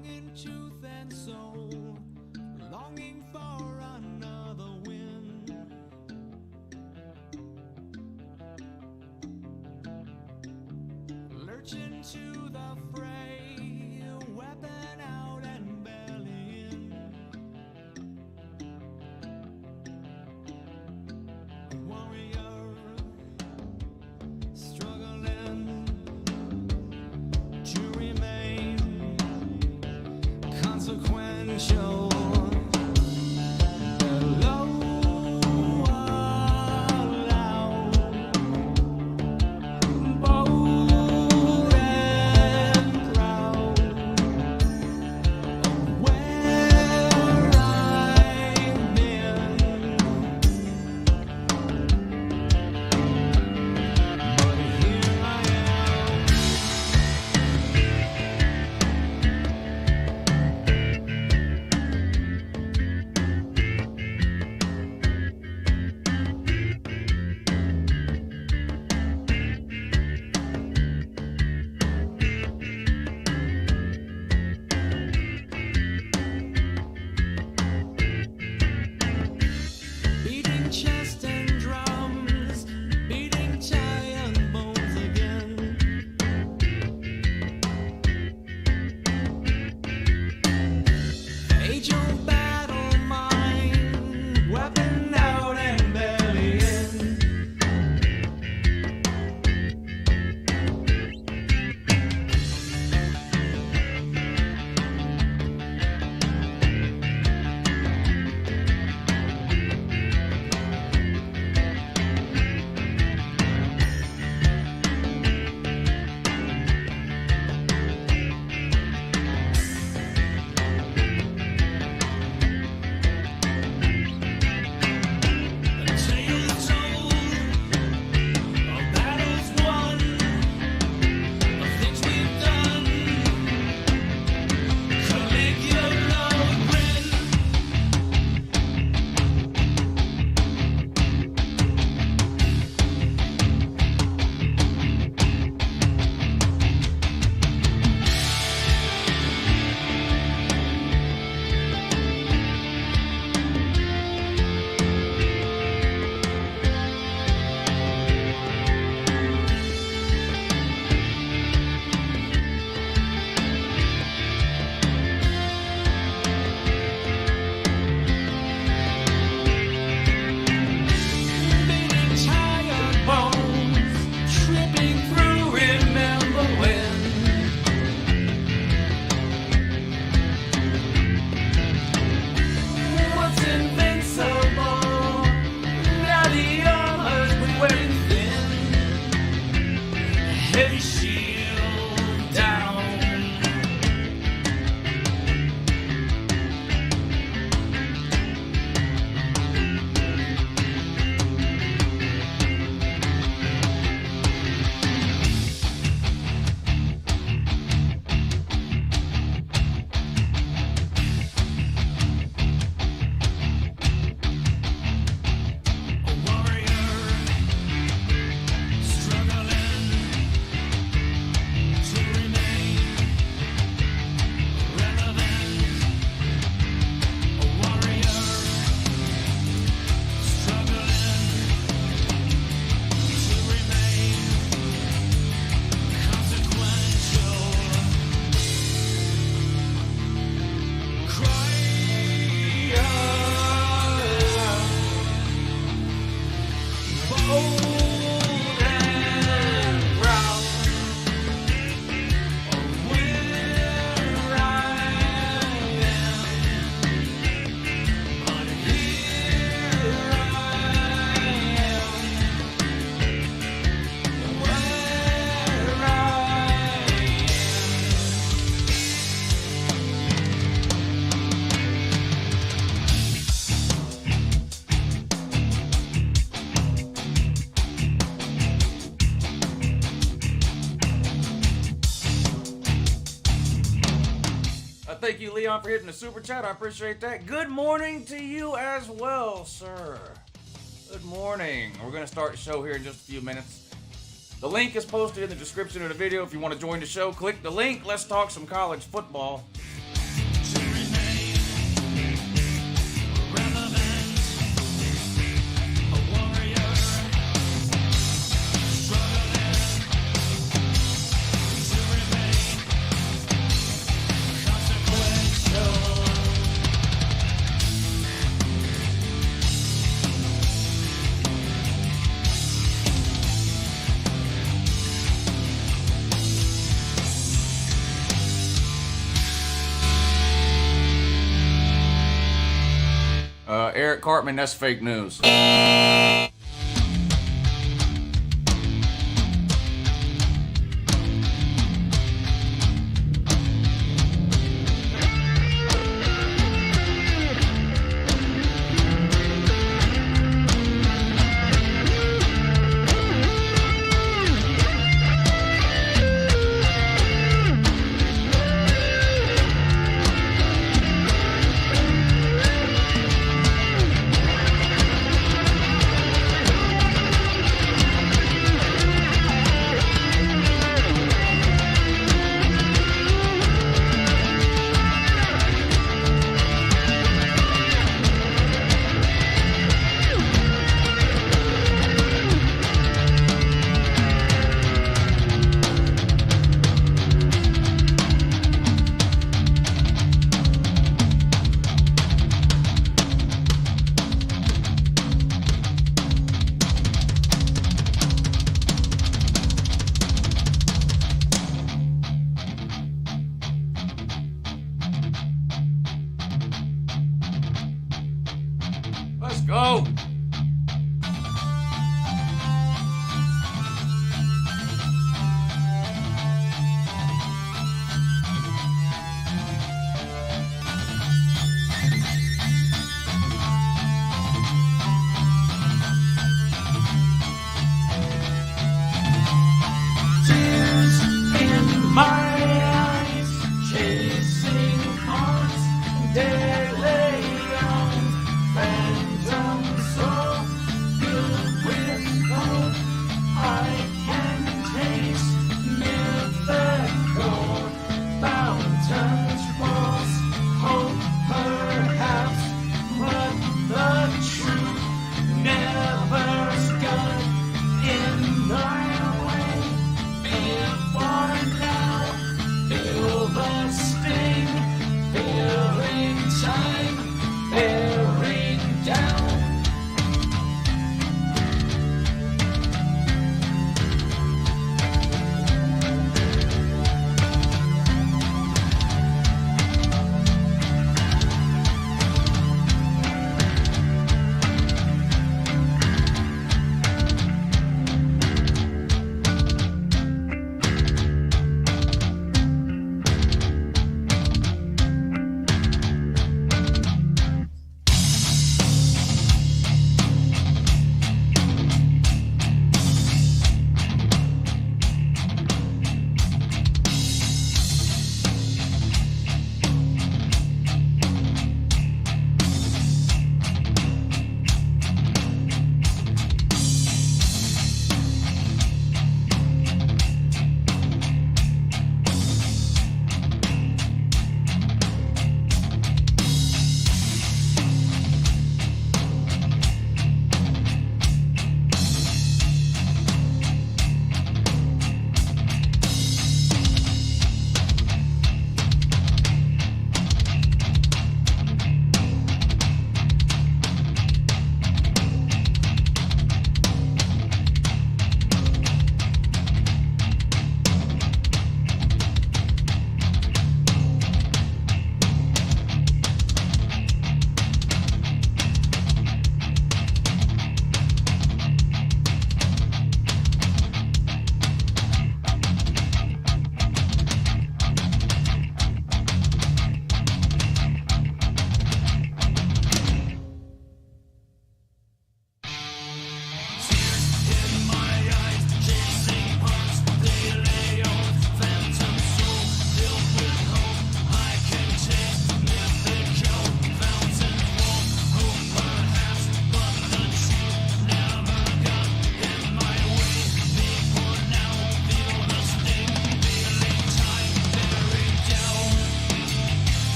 strong in truth and soul, longing for another win. Lurching to the fray, weapon out and belly in. Warrior, struggling to remain consequential. Chest and drums, beating giant bones again. Age-old battle mind, weapon out and belly in. Heavy shield down. Thank you, Leon, for hitting the super chat. I appreciate that. Good morning to you as well, sir. Good morning. We're going to start the show here in just a few minutes. The link is posted in the description of the video. If you want to join the show, click the link. Let's talk some college football. Derek Cartman, that's fake news. Let's go. Tears in my eyes, chasing hearts, daily on phantom soul, filled with hope. I can taste mythical fountains, false hope, perhaps, but the truth never stood in my way. Before now,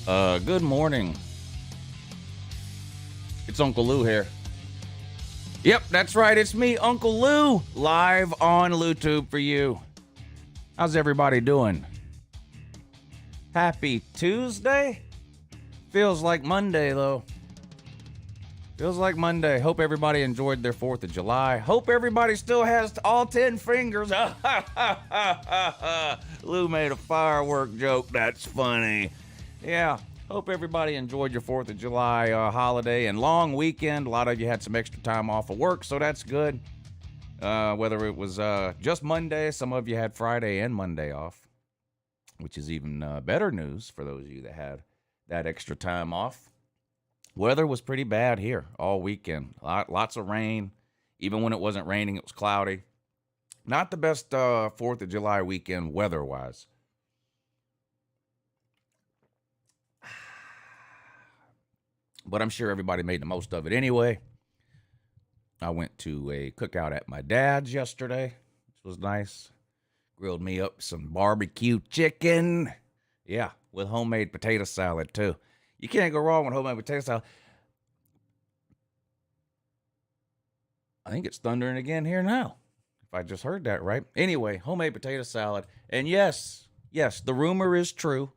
Good morning. It's Uncle Lou here. Yep, that's right. It's me, Uncle Lou, live on LouTube for you. How's everybody doing? Happy Tuesday? Feels like Monday, though. Feels like Monday. Hope everybody enjoyed their 4th of July. Hope everybody still has all 10 fingers. Lou made a firework joke. That's funny. Yeah. Hope everybody enjoyed your 4th of July holiday and long weekend. A lot of you had some extra time off of work, so that's good. Whether it was just Monday, some of you had Friday and Monday off, which is even better news for those of you that had that extra time off. Weather was pretty bad here all weekend. Lots of rain. Even when it wasn't raining, it was cloudy. Not the best 4th of July weekend weather-wise. But I'm sure everybody made the most of it anyway. I went to a cookout at my dad's yesterday, which was nice. Grilled me up some barbecue chicken. Yeah, with homemade potato salad, too. You can't go wrong with homemade potato salad. I think it's thundering again here now, if I just heard that right. Anyway, homemade potato salad. And yes, the rumor is true.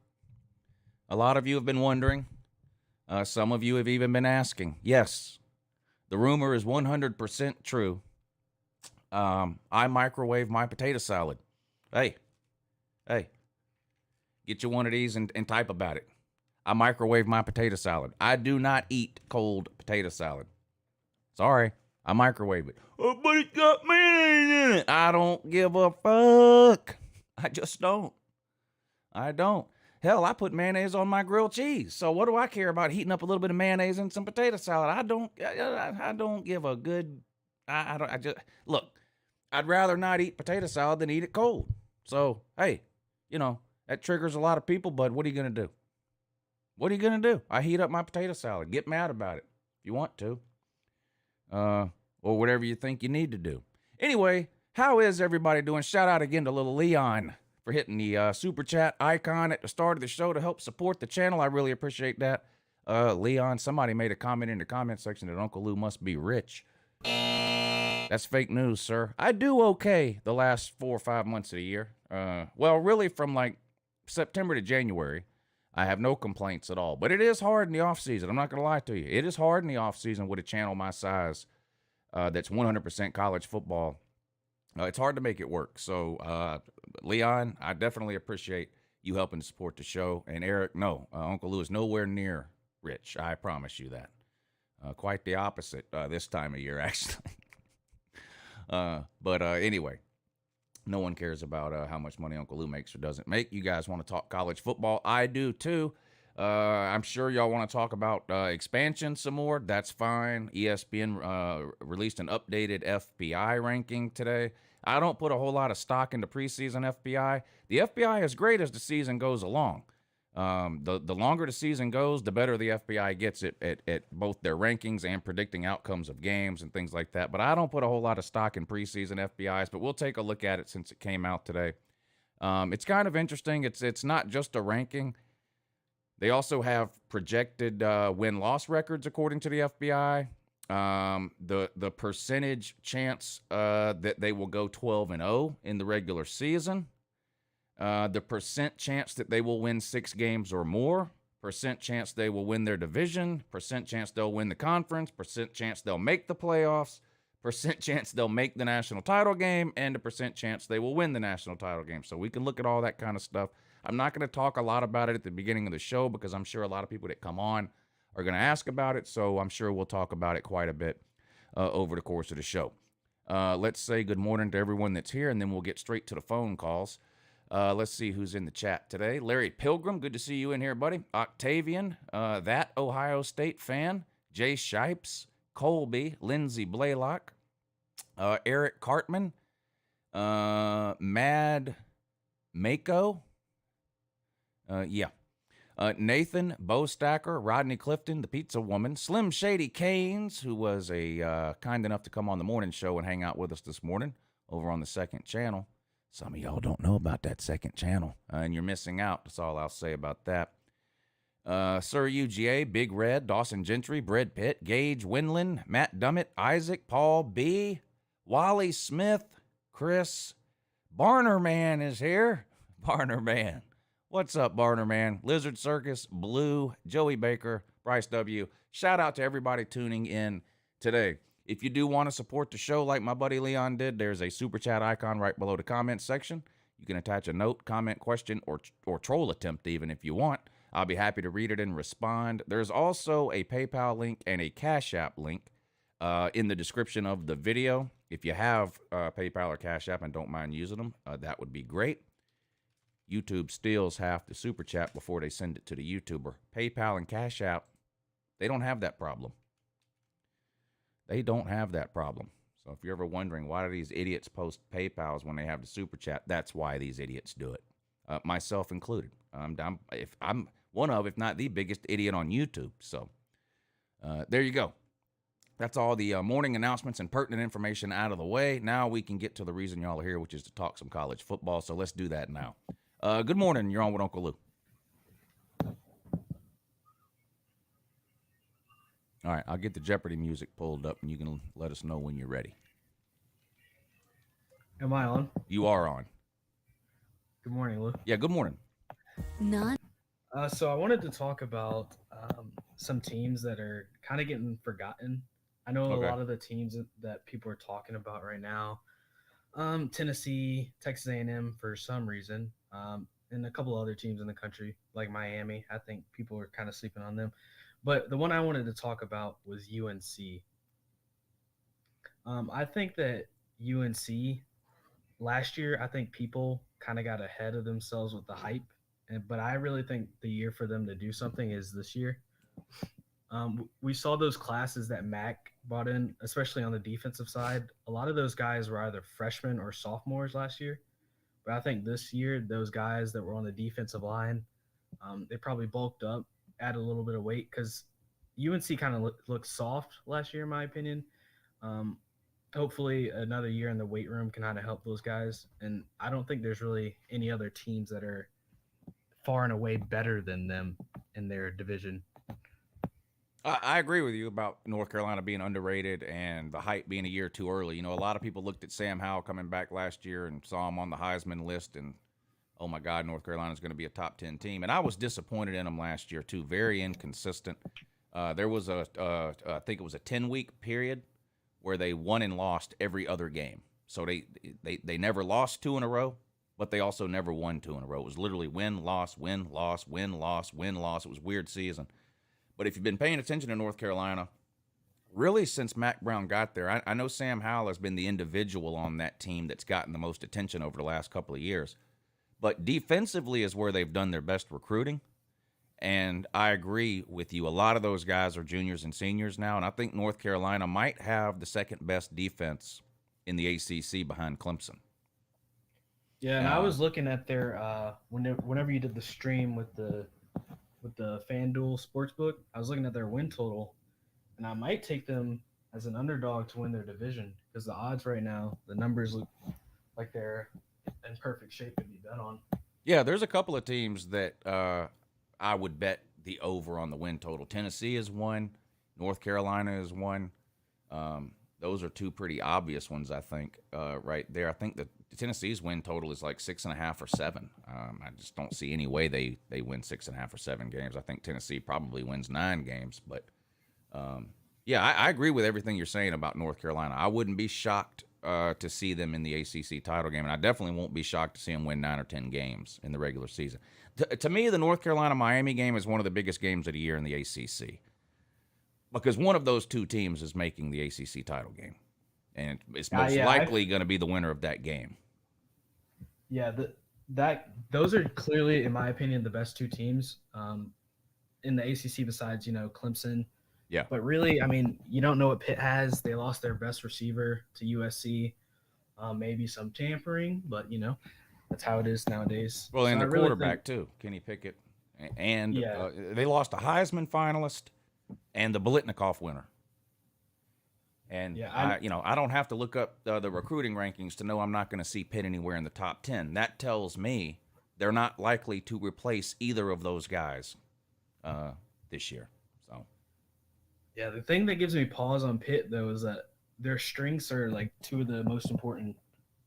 A lot of you have been wondering. Some of you have even been asking. Yes, the rumor is 100% true. I microwave my potato salad. Hey, get you one of these and type about it. I microwave my potato salad. I do not eat cold potato salad. Sorry, I microwave it. Oh, but it's got mayonnaise in it. I don't give a fuck. I just don't. I don't. Hell, I put mayonnaise on my grilled cheese. So what do I care about heating up a little bit of mayonnaise in some potato salad? I don't give a good. I just look. I'd rather not eat potato salad than eat it cold. So hey, that triggers a lot of people. But what are you gonna do? What are you gonna do? I heat up my potato salad. Get mad about it if you want to, or whatever you think you need to do. Anyway, how is everybody doing? Shout out again to little Leon for hitting the super chat icon at the start of the show to help support the channel. I really appreciate that. Leon, somebody made a comment in the comment section that Uncle Lou must be rich. That's fake news, sir. I do okay the last 4 or 5 months of the year. Well, really from like September to January, I have no complaints at all. But it is hard in the off season. I'm not going to lie to you. It is hard in the off season with a channel my size that's 100% college football. It's hard to make it work. So, Leon, I definitely appreciate you helping to support the show. And Eric, no, Uncle Lou is nowhere near rich. I promise you that. Quite the opposite this time of year, actually. But anyway, no one cares about how much money Uncle Lou makes or doesn't make. You guys want to talk college football? I do, too. I'm sure y'all want to talk about expansion some more. That's fine. ESPN released an updated FPI ranking today. I don't put a whole lot of stock into preseason FPI. The FPI is great as the season goes along. The longer the season goes, the better the FBI gets at both their rankings and predicting outcomes of games and things like that. But I don't put a whole lot of stock in preseason FBIs, but we'll take a look at it since it came out today. It's kind of interesting. It's not just a ranking. They also have projected win-loss records according to the FBI. The percentage chance that they will go 12-0 in the regular season. The percent chance that they will win 6 games or more, percent chance they will win their division, percent chance they'll win the conference, percent chance they'll make the playoffs, percent chance they'll make the national title game, and a percent chance they will win the national title game. So we can look at all that kind of stuff. I'm not going to talk a lot about it at the beginning of the show because I'm sure a lot of people that come on are going to ask about it, so I'm sure we'll talk about it quite a bit over the course of the show. Let's say good morning to everyone that's here, and then we'll get straight to the phone calls. Let's see who's in the chat today. Larry Pilgrim, good to see you in here, buddy. Octavian, that Ohio State fan. Jay Shipes, Colby, Lindsey Blaylock, Eric Cartman, Mad Mako, Nathan Bostacker, Rodney Clifton, the Pizza Woman, Slim Shady Canes, who was kind enough to come on the morning show and hang out with us this morning over on the second channel. Some of y'all don't know about that second channel, and you're missing out. That's all I'll say about that. Sir UGA, Big Red, Dawson Gentry, Brad Pitt, Gage Winland, Matt Dummett, Isaac, Paul B, Wally Smith, Chris, Barner Man is here. Barner Man. What's up, Barner Man? Lizard Circus, Blue, Joey Baker, Bryce W. Shout out to everybody tuning in today. If you do want to support the show like my buddy Leon did, there's a super chat icon right below the comment section. You can attach a note, comment, question, or troll attempt even if you want. I'll be happy to read it and respond. There's also a PayPal link and a Cash App link in the description of the video. If you have PayPal or Cash App and don't mind using them, that would be great. YouTube steals half the super chat before they send it to the YouTuber. PayPal and Cash App, they don't have that problem. They don't have that problem. So if you're ever wondering why do these idiots post PayPals when they have the super chat, that's why these idiots do it. Myself included. I'm one of, if not the biggest idiot on YouTube. So there you go. That's all the morning announcements and pertinent information out of the way. Now we can get to the reason y'all are here, which is to talk some college football. So let's do that now. Good morning. You're on with Uncle Lou. All right, I'll get the Jeopardy music pulled up, and you can let us know when you're ready. Am I on? You are on. Good morning, Lou. Yeah, good morning. So I wanted to talk about some teams that are kind of getting forgotten. I know Okay. a lot of the teams that people are talking about right now. Tennessee, Texas A&M for some reason, and a couple other teams in the country like Miami. I think people are kind of sleeping on them. But the one I wanted to talk about was UNC. I think that UNC last year, I think people kind of got ahead of themselves with the hype. But I really think the year for them to do something is this year. We saw those classes that Mac brought in, especially on the defensive side. A lot of those guys were either freshmen or sophomores last year. But I think this year, those guys that were on the defensive line, they probably bulked up, added a little bit of weight because UNC kind of looked soft last year, in my opinion. Hopefully another year in the weight room can kind of help those guys. And I don't think there's really any other teams that are far and away better than them in their division. I agree with you about North Carolina being underrated and the hype being a year too early. You know, a lot of people looked at Sam Howell coming back last year and saw him on the Heisman list and, oh my God, North Carolina is going to be a top 10 team. And I was disappointed in them last year too, very inconsistent. There was I think it was a 10-week period where they won and lost every other game. So they never lost 2 in a row, but they also never won 2 in a row. It was literally win, loss, win, loss, win, loss, win, loss. It was a weird season. But if you've been paying attention to North Carolina, really since Mac Brown got there, I know Sam Howell has been the individual on that team that's gotten the most attention over the last couple of years. But defensively is where they've done their best recruiting. And I agree with you. A lot of those guys are juniors and seniors now. And I think North Carolina might have the second best defense in the ACC behind Clemson. Yeah, and I was looking at their whenever you did the stream with the FanDuel Sportsbook, I was looking at their win total, and I might take them as an underdog to win their division because the odds right now, the numbers look like they're in perfect shape to be bet on. Yeah, there's a couple of teams that I would bet the over on the win total. Tennessee is one. North Carolina is one. Those are 2 pretty obvious ones, I think, right there. I think that Tennessee's win total is like 6.5 or 7. I just don't see any way they win 6.5 or 7 games. I think Tennessee probably wins 9 games. But, yeah, I agree with everything you're saying about North Carolina. I wouldn't be shocked to see them in the ACC title game, and I definitely won't be shocked to see them win 9 or 10 games in the regular season. To me, the North Carolina-Miami game is one of the biggest games of the year in the ACC. Because one of those 2 teams is making the ACC title game. And it's most likely going to be the winner of that game. Yeah, those are clearly, in my opinion, the best 2 teams in the ACC besides, Clemson. Yeah. But really, I mean, you don't know what Pitt has. They lost their best receiver to USC. Maybe some tampering, but, that's how it is nowadays. Well, and the quarterback, too, Kenny Pickett. And they lost a Heisman finalist and the Biletnikoff winner. And, I don't have to look up the recruiting rankings to know I'm not going to see Pitt anywhere in the top 10. That tells me they're not likely to replace either of those guys this year. So Yeah, the thing that gives me pause on Pitt though is that their strengths are like two of the most important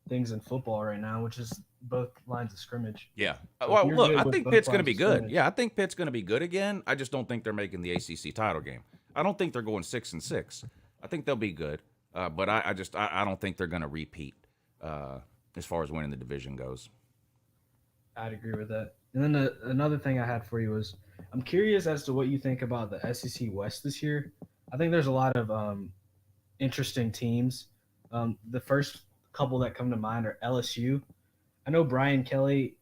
things in football right now, which is both lines of scrimmage. yeah. So if Well, you're look, good I with think both Pitt's going to lines be of good. scrimmage, Yeah, I think Pitt's going to be good again. I just don't think they're making the ACC title game. I don't think they're going 6-6. I think they'll be good, but I don't think they're going to repeat as far as winning the division goes. I'd agree with that. And then another thing I had for you was I'm curious as to what you think about the SEC West this year. I think there's a lot of interesting teams. The first couple that come to mind are LSU. I know Brian Kelly,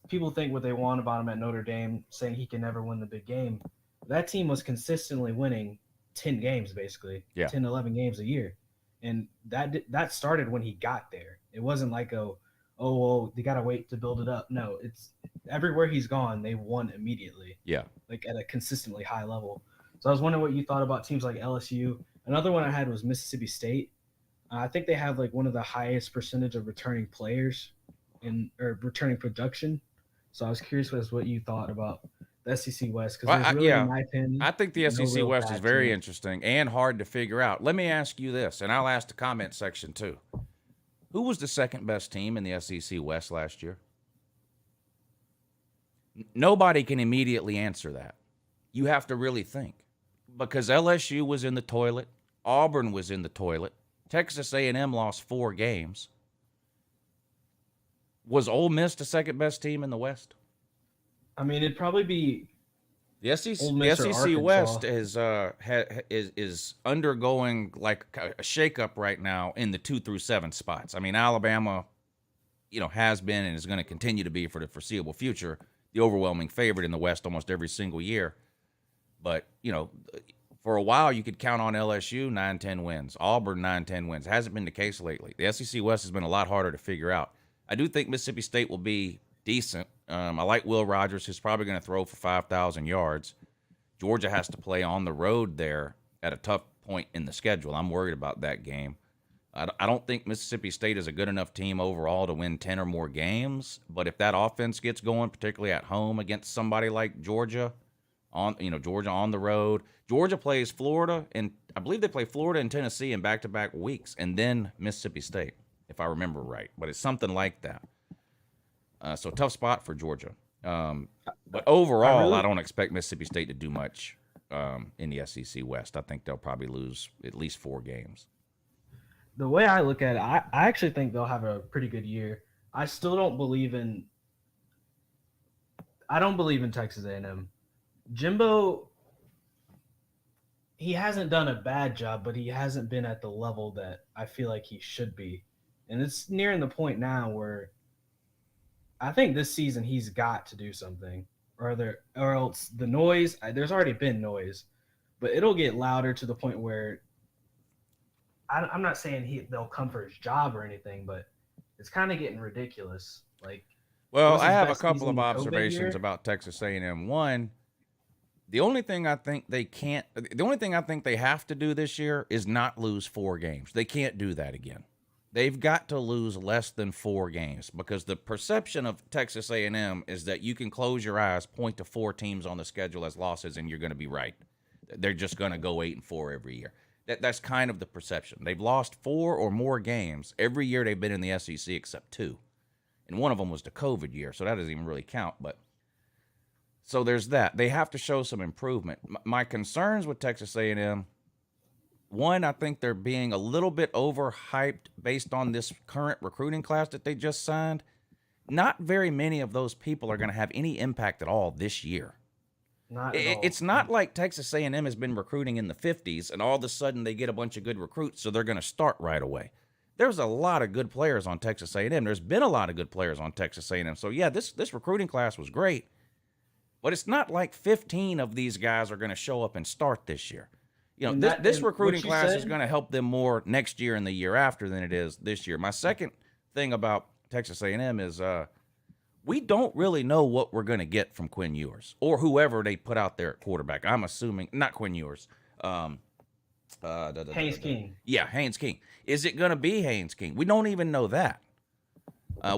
people think what they want about him at Notre Dame, saying he can never win the big game. That team was consistently winning 10 games, basically, Yeah. 10, 11 games a year. And that started when he got there. It wasn't like, well, they got to wait to build it up. No, it's everywhere he's gone, they won immediately, Yeah. like at a consistently high level. So I was wondering what you thought about teams like LSU. Another one I had was Mississippi State. I think they have like one of the highest percentage of returning players or returning production. So I was curious as what you thought about the SEC West because there's really, in my opinion, I think the no SEC real West bad is very team. interesting and hard to figure out. Let me ask you this, and I'll ask the comment section too. Who was the second best team in the SEC West last year? Nobody can immediately answer that. You have to really think because LSU was in the toilet, Auburn was in the toilet, Texas A&M lost 4 games. Was Ole Miss the second best team in the West? I mean, it'd probably be The SEC, Ole Miss or SEC West Arkansas. is undergoing like a shakeup right now in the 2 through 7 spots. I mean, Alabama, has been and is going to continue to be for the foreseeable future the overwhelming favorite in the West almost every single year. But for a while you could count on LSU 9-10 wins, Auburn 9-10 wins. Hasn't been the case lately. The SEC West has been a lot harder to figure out. I do think Mississippi State will be decent. I like Will Rogers. He's probably going to throw for 5,000 yards. Georgia has to play on the road there at a tough point in the schedule. I'm worried about that game. I don't think Mississippi State is a good enough team overall to win 10 or more games. But if that offense gets going, particularly at home against somebody like Georgia, Georgia on the road. Georgia plays Florida, and I believe they play Florida and Tennessee in back-to-back weeks, and then Mississippi State, if I remember right. But it's something like that. So tough spot for Georgia. But overall, I don't expect Mississippi State to do much in the SEC West. I think they'll probably lose at least 4 games. The way I look at it, I actually think they'll have a pretty good year. I still don't believe in Texas A&M. Jimbo, he hasn't done a bad job, but he hasn't been at the level that I feel like he should be. And it's nearing the point now where I think this season he's got to do something, or else the noise. There's already been noise, but it'll get louder to the point where I'm not saying they'll come for his job or anything, but it's kind of getting ridiculous. Like, well, was I his have a best couple season of the COVID observations year? about Texas A&M. One, the only thing I think they have to do this year is not lose 4 games. They can't do that again. They've got to lose less than 4 games because the perception of Texas A&M is that you can close your eyes, point to 4 teams on the schedule as losses, and you're going to be right. They're just going to go 8-4 every year. That's kind of the perception. They've lost 4 or more games every year they've been in the SEC except 2. And one of them was the COVID year, so that doesn't even really count. But so there's that. They have to show some improvement. My concerns with Texas A&M, one, I think they're being a little bit overhyped based on this current recruiting class that they just signed. Not very many of those people are going to have any impact at all this year. Not at all. It's not like Texas A&M has been recruiting in the 50s and all of a sudden they get a bunch of good recruits, so they're going to start right away. There's a lot of good players on Texas A&M. There's been a lot of good players on Texas A&M. So, yeah, this recruiting class was great, but it's not like 15 of these guys are going to show up and start this year. This recruiting class is going to help them more next year and the year after than it is this year. My second thing about Texas A&M is we don't really know what we're going to get from Quinn Ewers or whoever they put out there at quarterback. I'm assuming not Quinn Ewers. Haynes King. Yeah, Haynes King. Is it going to be Haynes King? We don't even know that.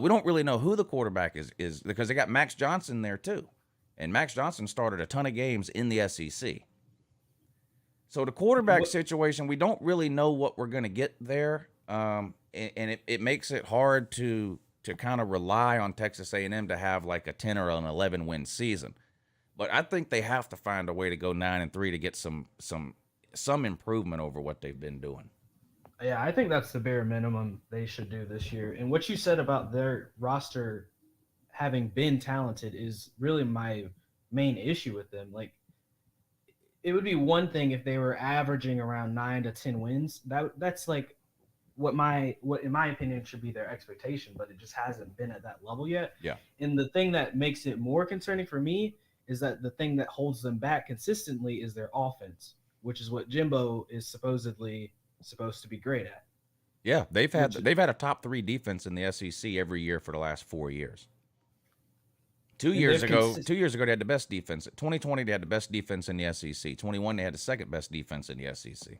We don't really know who the quarterback is because they got Max Johnson there too. And Max Johnson started a ton of games in the SEC. So the quarterback situation, we don't really know what we're going to get there. And it makes it hard to kind of rely on Texas A&M to have like a 10 or an 11 win season. But I think they have to find a way to go 9-3 to get some improvement over what they've been doing. Yeah, I think that's the bare minimum they should do this year. And what you said about their roster having been talented is really my main issue with them. Like, it would be one thing if they were averaging around 9 to 10 wins. That's like what in my opinion should be their expectation, but it just hasn't been at that level yet. Yeah. And the thing that makes it more concerning for me is that the thing that holds them back consistently is their offense, which is what Jimbo is supposedly supposed to be great at. Yeah, they've had a top 3 defense in the SEC every year for the last 4 years. 2 years ago, they had the best defense. 2020, they had the best defense in the SEC. 21, they had the second best defense in the SEC.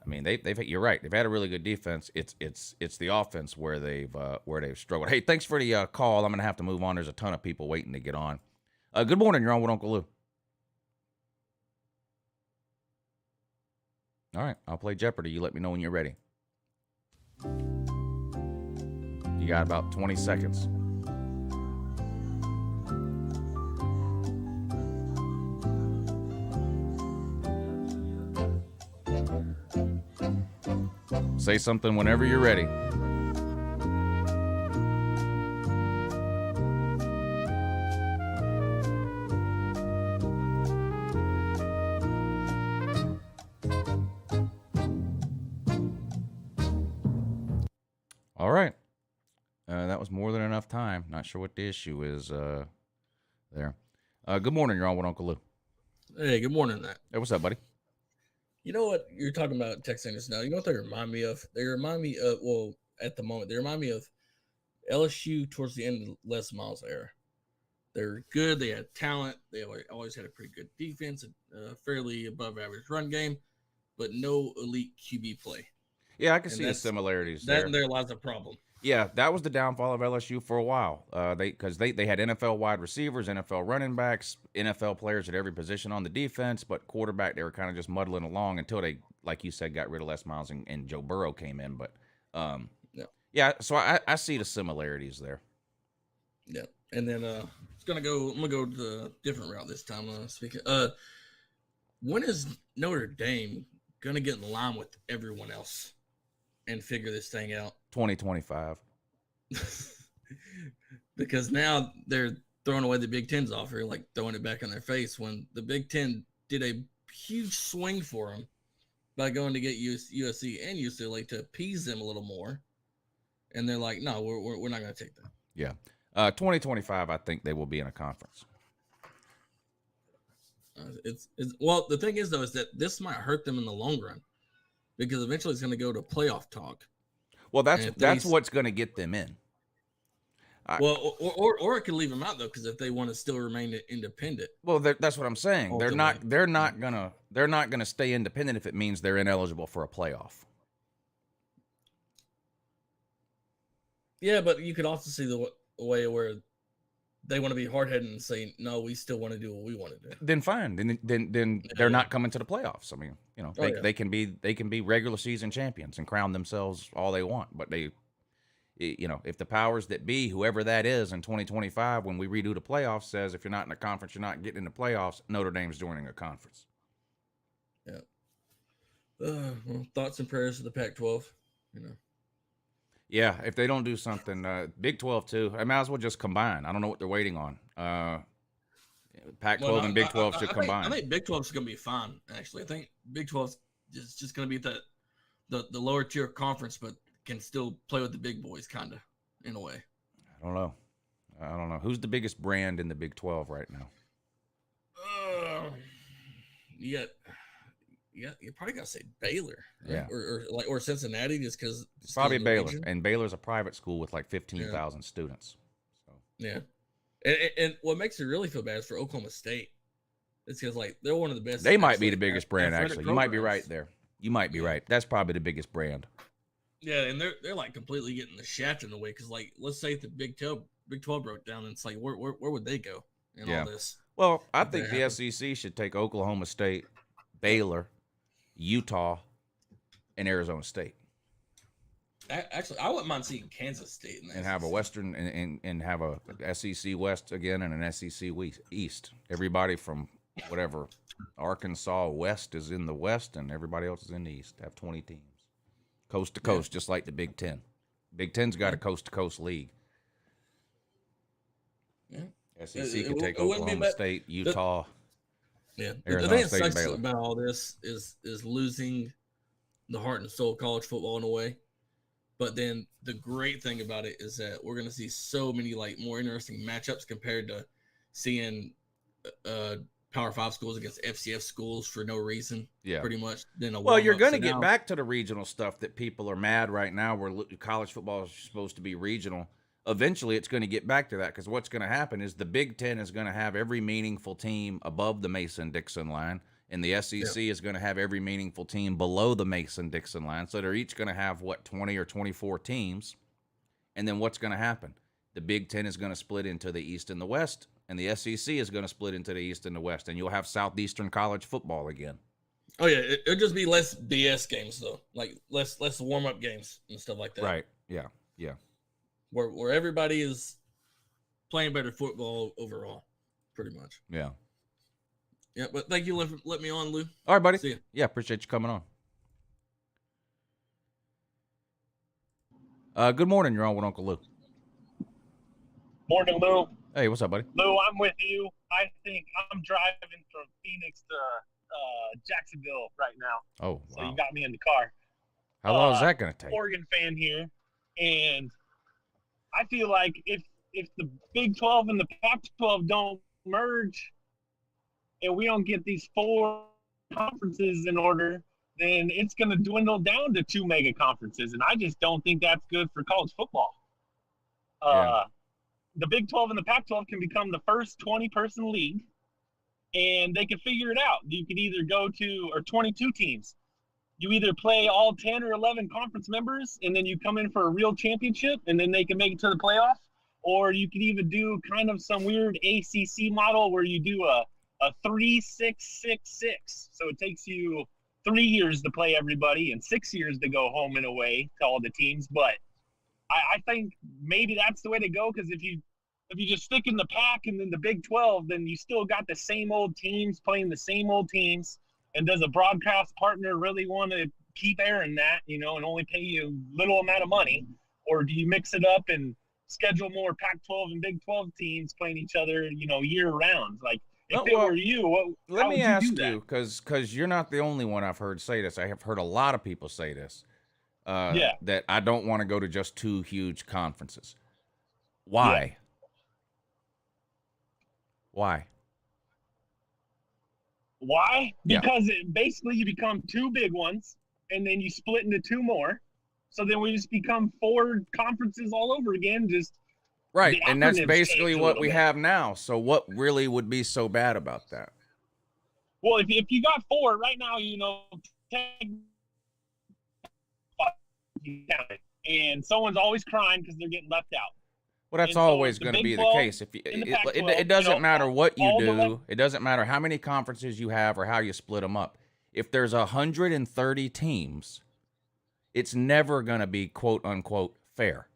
I mean, you're right. They've had a really good defense. It's the offense where they've struggled. Hey, thanks for the call. I'm gonna have to move on. There's a ton of people waiting to get on. Good morning. You're on with Uncle Lou. All right, I'll play Jeopardy. You let me know when you're ready. You got about 20 seconds. Say something whenever you're ready. All right. That was more than enough time. Not sure what the issue is there. Good morning. You're on with Uncle Lou. Hey, good morning, Matt. Hey, what's up, buddy? You know what you're talking about texting us now? You know what they remind me of? They remind me of, well, at the moment, they remind me of LSU towards the end of Les Miles' era. They're good. They had talent. They always had a pretty good defense, a fairly above average run game, but no elite QB play. Yeah, I can see the similarities there. That and there lies the problem. Yeah, that was the downfall of LSU for a while. Because they had NFL wide receivers, NFL running backs, NFL players at every position on the defense, but quarterback, they were kind of just muddling along until they, like you said, got rid of Les Miles and Joe Burrow came in. But yeah, so I see the similarities there. Yeah, and then I'm gonna go the different route this time. Speaking, when is Notre Dame gonna get in line with everyone else and figure this thing out? 2025. Because now they're throwing away the Big Ten's offer, like throwing it back in their face, when the Big Ten did a huge swing for them by going to get USC and UCLA to appease them a little more. And they're like, no, we're not going to take that. Yeah. 2025, I think they will be in a conference. Well, the thing is, though, is that this might hurt them in the long run because eventually it's going to go to playoff talk. Well, that's what's going to get them in. Or it could leave them out though, because if they want to still remain independent. Well, that's what I'm saying. Ultimately. They're not gonna stay independent if it means they're ineligible for a playoff. Yeah, but you could also see the way where they want to be hard-headed and say, no, we still want to do what we want to do. Then fine. Then they're not coming to the playoffs. I mean, they can be regular season champions and crown themselves all they want. But if the powers that be, whoever that is in 2025, when we redo the playoffs, says if you're not in a conference, you're not getting in the playoffs, Notre Dame's joining a conference. Yeah. Well, thoughts and prayers for the Pac-12, Yeah, if they don't do something, Big 12 too. I might as well just combine. I don't know what they're waiting on. Pac-12 and Big 12 should combine. I think Big 12 is going to be fine. Actually, I think Big 12 is just going to be the lower tier conference, but can still play with the big boys, kind of, in a way. I don't know. Who's the biggest brand in the Big 12 right now? You probably got to say Baylor, right? Yeah, or Cincinnati, just because it's probably Baylor, and Baylor's a private school with like 15,000 students. So. Yeah, and what makes it really feel bad is for Oklahoma State. It's because they're one of the best. They might be the biggest brand, actually. You might be right there. You might be right. That's probably the biggest brand. Yeah, and they're like completely getting the shaft in the way because let's say if the Big 12 broke down, and it's like where would they go? and Yeah. all this. Well, I If that think the happens. SEC should take Oklahoma State, Baylor, Utah, and Arizona State, Actually, I wouldn't mind seeing Kansas State in the and have a SEC. Western and have a SEC West again and an SEC East. Everybody from whatever Arkansas West is in the West, and everybody else is in the East. Have 20 teams, coast to coast, just like the Big Ten. Big Ten's got a coast to coast league. Yeah. SEC could take it wouldn't be Oklahoma bad. State, Utah. Yeah, Arizona the thing that State and sucks Baylor. about all this is losing the heart and soul of college football in a way. But then the great thing about it is that we're going to see so many like more interesting matchups compared to seeing Power 5 schools against FCS schools for no reason. Yeah. Pretty much. Then Well, you're going to get back to the regional stuff that people are mad right now where college football is supposed to be regional. Eventually, it's going to get back to that because what's going to happen is the Big Ten is going to have every meaningful team above the Mason-Dixon line, and the SEC is going to have every meaningful team below the Mason-Dixon line. So they're each going to have, 20 or 24 teams. And then what's going to happen? The Big Ten is going to split into the East and the West, and the SEC is going to split into the East and the West, and you'll have Southeastern college football again. Oh, yeah. It'll just be less BS games, though. Like, less warm-up games and stuff like that. Right. Yeah. Yeah. Where everybody is playing better football overall, pretty much. Yeah. Yeah, but thank you for letting me on, Lou. All right, buddy. See ya. Yeah, appreciate you coming on. Good morning. You're on with Uncle Lou. Morning, Lou. Hey, what's up, buddy? Lou, I'm with you. I think I'm driving from Phoenix to Jacksonville right now. Oh, So wow. you got me in the car. How long is that going to take? Oregon fan here, and I feel like if the Big 12 and the Pac-12 don't merge, and we don't get these 4 conferences in order, then it's going to dwindle down to 2 mega conferences, and I just don't think that's good for college football. The Big 12 and the Pac-12 can become the first 20-person league, and they can figure it out. You could either go to, or 22 teams. You either play all 10 or 11 conference members, and then you come in for a real championship, and then they can make it to the playoffs. Or you could even do kind of some weird ACC model where you do a 3-6-6-6. So it takes you 3 years to play everybody and 6 years to go home and away to all the teams. But I think maybe that's the way to go, because if you just stick in the Pac and then the Big 12, then you still got the same old teams playing the same old teams. And does a broadcast partner really want to keep airing that, and only pay you little amount of money? Or do you mix it up and schedule more Pac-12 and Big 12 teams playing each other, year round? Like, if it were you, let me ask you, because you're not the only one I've heard say this. I have heard a lot of people say this. That I don't want to go to just 2 huge conferences. Why? Yeah. Why? Why? Yeah. Because basically you become 2 big ones, and then you split into 2 more. So then we just become 4 conferences all over again. Just right, the and that's acronyms basically change a what little we bit. have now. So what really would be so bad about that? Well, if you got 4 right now, 10, and someone's always crying because they're getting left out. Well, that's And so always if the going to Big be the 12 case. If you, and the it Pac-12, doesn't matter what you all the do. It doesn't matter how many conferences you have or how you split them up. If there's 130 teams, it's never going to be quote unquote fair.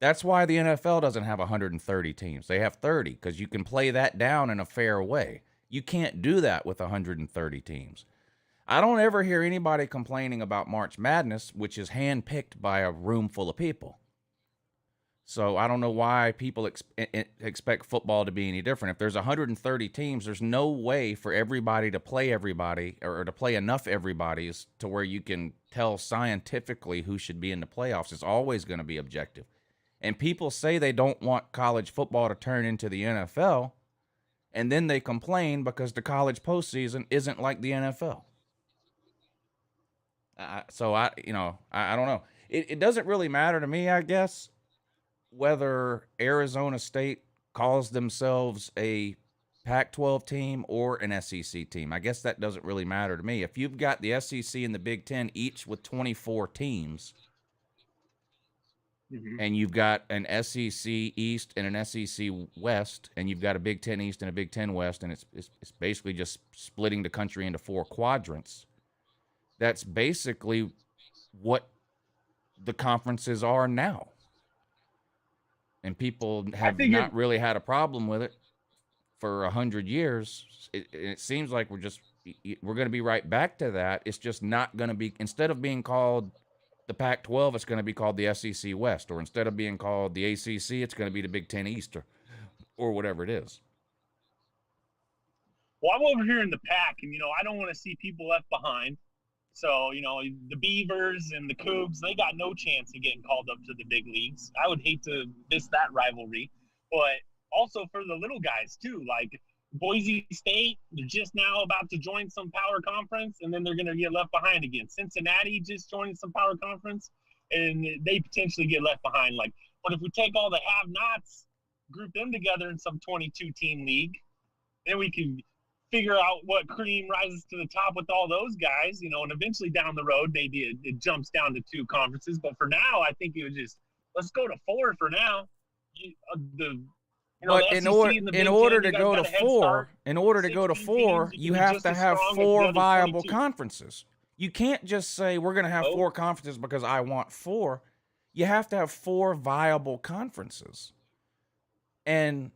That's why the NFL doesn't have 130 teams. They have 30 because you can play that down in a fair way. You can't do that with 130 teams. I don't ever hear anybody complaining about March Madness, which is handpicked by a room full of people. So I don't know why people expect football to be any different. If there's 130 teams, there's no way for everybody to play everybody or to play enough everybody's to where you can tell scientifically who should be in the playoffs. It's always going to be objective. And people say they don't want college football to turn into the NFL, and then they complain because the college postseason isn't like the NFL. So I don't know. It doesn't really matter to me, I guess, whether Arizona State calls themselves a Pac-12 team or an SEC team. I guess that doesn't really matter to me. If you've got the SEC and the Big Ten each with 24 teams, and you've got an SEC East and an SEC West, and you've got a Big Ten East and a Big Ten West, and it's basically just splitting the country into 4 quadrants. That's basically what the conferences are now. And people have not really had a problem with it for 100 years. It seems like we're going to be right back to that. It's just not going to be, instead of being called the Pac-12, it's going to be called the SEC West, or instead of being called the ACC, it's going to be the Big Ten East, or whatever it is. Well, I'm over here in the Pac, and, I don't want to see people left behind. So, the Beavers and the Cougs, they got no chance of getting called up to the big leagues. I would hate to miss that rivalry. But also for the little guys, too. Like Boise State, they're just now about to join some power conference, and then they're going to get left behind again. Cincinnati just joined some power conference, and they potentially get left behind. But if we take all the have-nots, group them together in some 22-team league, then we can – figure out what cream rises to the top with all those guys, and eventually down the road, maybe it jumps down to 2 conferences. But for now, I think it would just, let's go to 4 for now. But in order to go to 4, you have to have 4 viable conferences. You can't just say we're going to have 4 conferences because I want 4. You have to have 4 viable conferences. And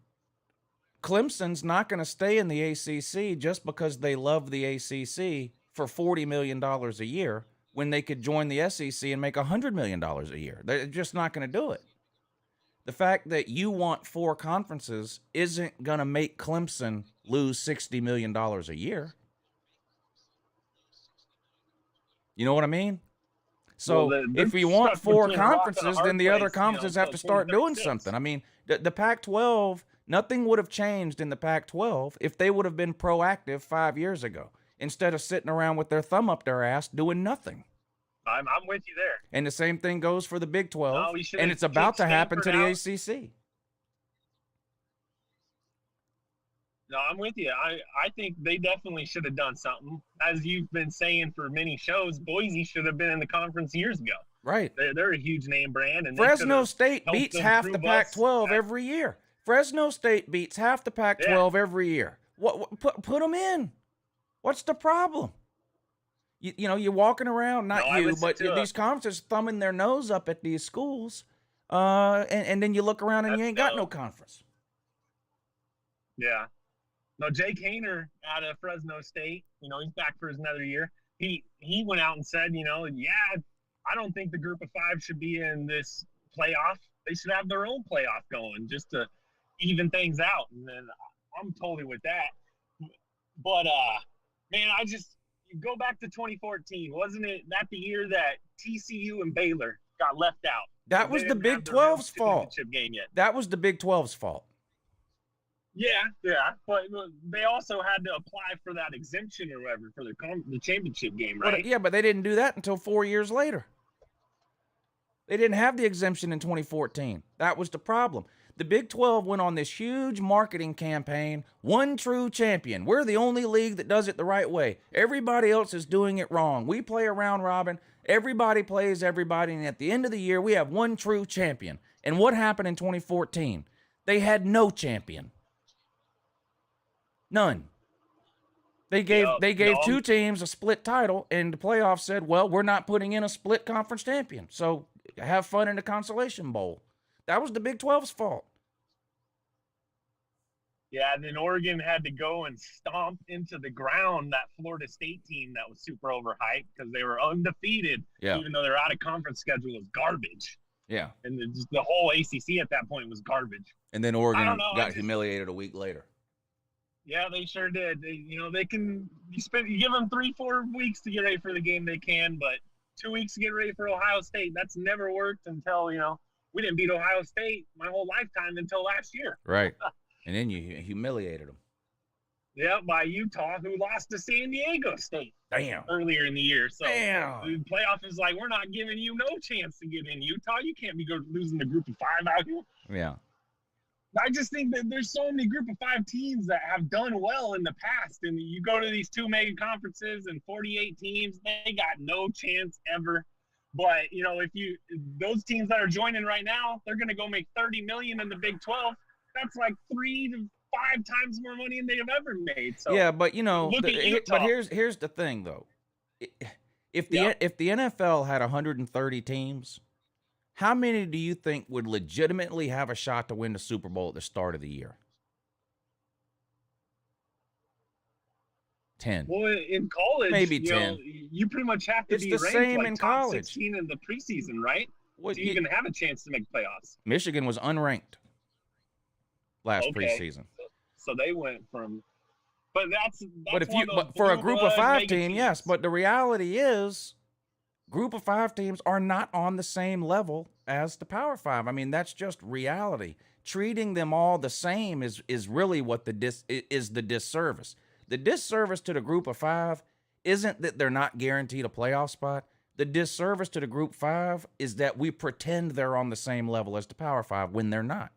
Clemson's not going to stay in the ACC just because they love the ACC for $40 million a year when they could join the SEC and make $100 million a year. They're just not going to do it. The fact that you want 4 conferences isn't going to make Clemson lose $60 million a year. You know what I mean? So if we want 4 conferences, then the other conferences have to start doing something. I mean, the Pac-12... Nothing would have changed in the Pac-12 if they would have been proactive 5 years ago, instead of sitting around with their thumb up their ass doing nothing. I'm with you there. And the same thing goes for the Big 12, and it's about to happen to the ACC. No, I'm with you. I think they definitely should have done something. As you've been saying for many shows, Boise should have been in the conference years ago. Right. They're a huge name brand. And Fresno State beats half the Pac-12 every year. Fresno State beats half the Pac-12 every year. Put them in. What's the problem? You're walking around, but these conferences thumbing their nose up at these schools, and then you look around and you ain't got no conference. Yeah. No, Jake Hayner out of Fresno State, he's back for another year. He went out and said, I don't think the group of 5 should be in this playoff. They should have their own playoff going just to even things out. And then I'm totally with that. But, man, you go back to 2014. Wasn't it that the year that TCU and Baylor got left out? That was the Big 12's fault. That was the Big 12's fault. Yeah. But they also had to apply for that exemption or whatever for the championship game, right? But they didn't do that until 4 years later. They didn't have the exemption in 2014. That was the problem. The Big 12 went on this huge marketing campaign, one true champion. We're the only league that does it the right way. Everybody else is doing it wrong. We play a round robin. Everybody plays everybody, and at the end of the year, we have one true champion. And what happened in 2014? They had no champion. None. They gave 2 teams a split title, and the playoffs said, well, we're not putting in a split conference champion. So have fun in the Consolation Bowl. That was the Big 12's fault. Yeah, and then Oregon had to go and stomp into the ground that Florida State team that was super overhyped because they were undefeated, even though their out-of-conference schedule was garbage. Yeah. And the whole ACC at that point was garbage. And then Oregon got humiliated a week later. Yeah, they sure did. They can – you give them 3-4 weeks to get ready for the game, they can, but 2 weeks to get ready for Ohio State, that's never worked until, we didn't beat Ohio State my whole lifetime until last year. Right. And then you humiliated them. Yeah, by Utah, who lost to San Diego State. Damn. Earlier in the year. So damn. The playoff is like, we're not giving you no chance to get in, Utah. You can't be losing the group of 5 out here. Yeah. I just think that there's so many group of 5 teams that have done well in the past. And you go to these 2 mega conferences and 48 teams, they got no chance ever. But if those teams that are joining right now, they're going to go make $30 million in the Big 12. That's like 3 to 5 times more money than they've ever made. So yeah, but look at Utah. but here's the thing though. If the Yep. if the NFL had 130 teams, how many do you think would legitimately have a shot to win the Super Bowl at the start of the year? 10. Well, in college, Maybe 10. You pretty much have to It's be the ranked same like in top college. 16 in the preseason, right? What, So you can have a chance to make playoffs. Michigan was unranked last Okay. preseason. So they went from, but that's But if one you of but those for a blue group of blood 5 mega team, yes. teams. But the reality is, group of 5 teams are not on the same level as the Power 5. I mean, that's just reality. Treating them all the same is really what the disservice. The disservice to the group of 5 isn't that they're not guaranteed a playoff spot. The disservice to the group 5 is that we pretend they're on the same level as the Power 5 when they're not.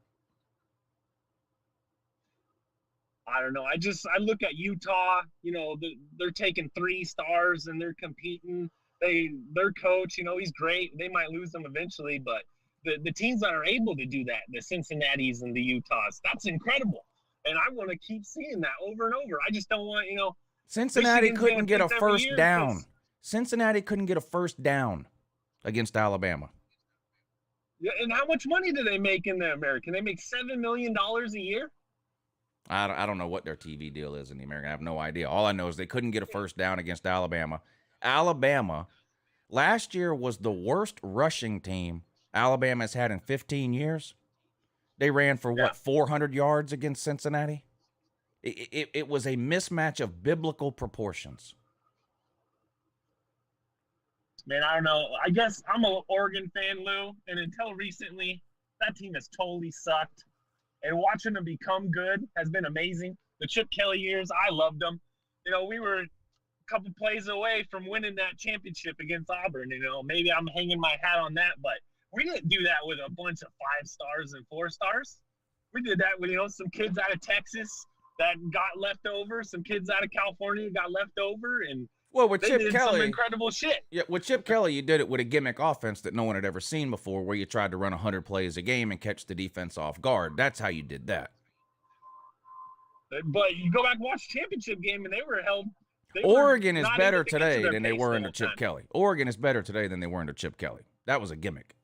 I don't know. I look at Utah. They're taking 3 stars and they're competing. Their coach, he's great. They might lose them eventually, but the teams that are able to do that, the Cincinnatis and the Utahs, that's incredible. And I want to keep seeing that over and over. I just don't want, Cincinnati Michigan's couldn't gonna get a pick every first year down. 'cause- Cincinnati couldn't get a first down against Alabama. Yeah, and how much money do they make in the American? They make $7 million a year. I don't know what their TV deal is in the American. I have no idea. All I know is they couldn't get a first down against Alabama. Alabama last year was the worst rushing team Alabama's had in 15 years. They ran for Yeah. 400 yards against Cincinnati? It was a mismatch of biblical proportions. Man, I don't know. I guess I'm an Oregon fan, Lou, and until recently, that team has totally sucked. And watching them become good has been amazing. The Chip Kelly years, I loved them. We were a couple plays away from winning that championship against Auburn. Maybe I'm hanging my hat on that, but we didn't do that with a bunch of 5 stars and 4 stars. We did that with, some kids out of Texas that got left over, some kids out of California got left over, and Well, with they Chip did Kelly, some incredible shit. yeah, with Chip Kelly, you did it with a gimmick offense that no one had ever seen before, where you tried to run 100 plays a game and catch the defense off guard. That's how you did that. But you go back and watch championship game, and they were held. Oregon is not better able to get to today their than they pace were the under whole Chip time. Kelly. Oregon is better today than they were under Chip Kelly. That was a gimmick.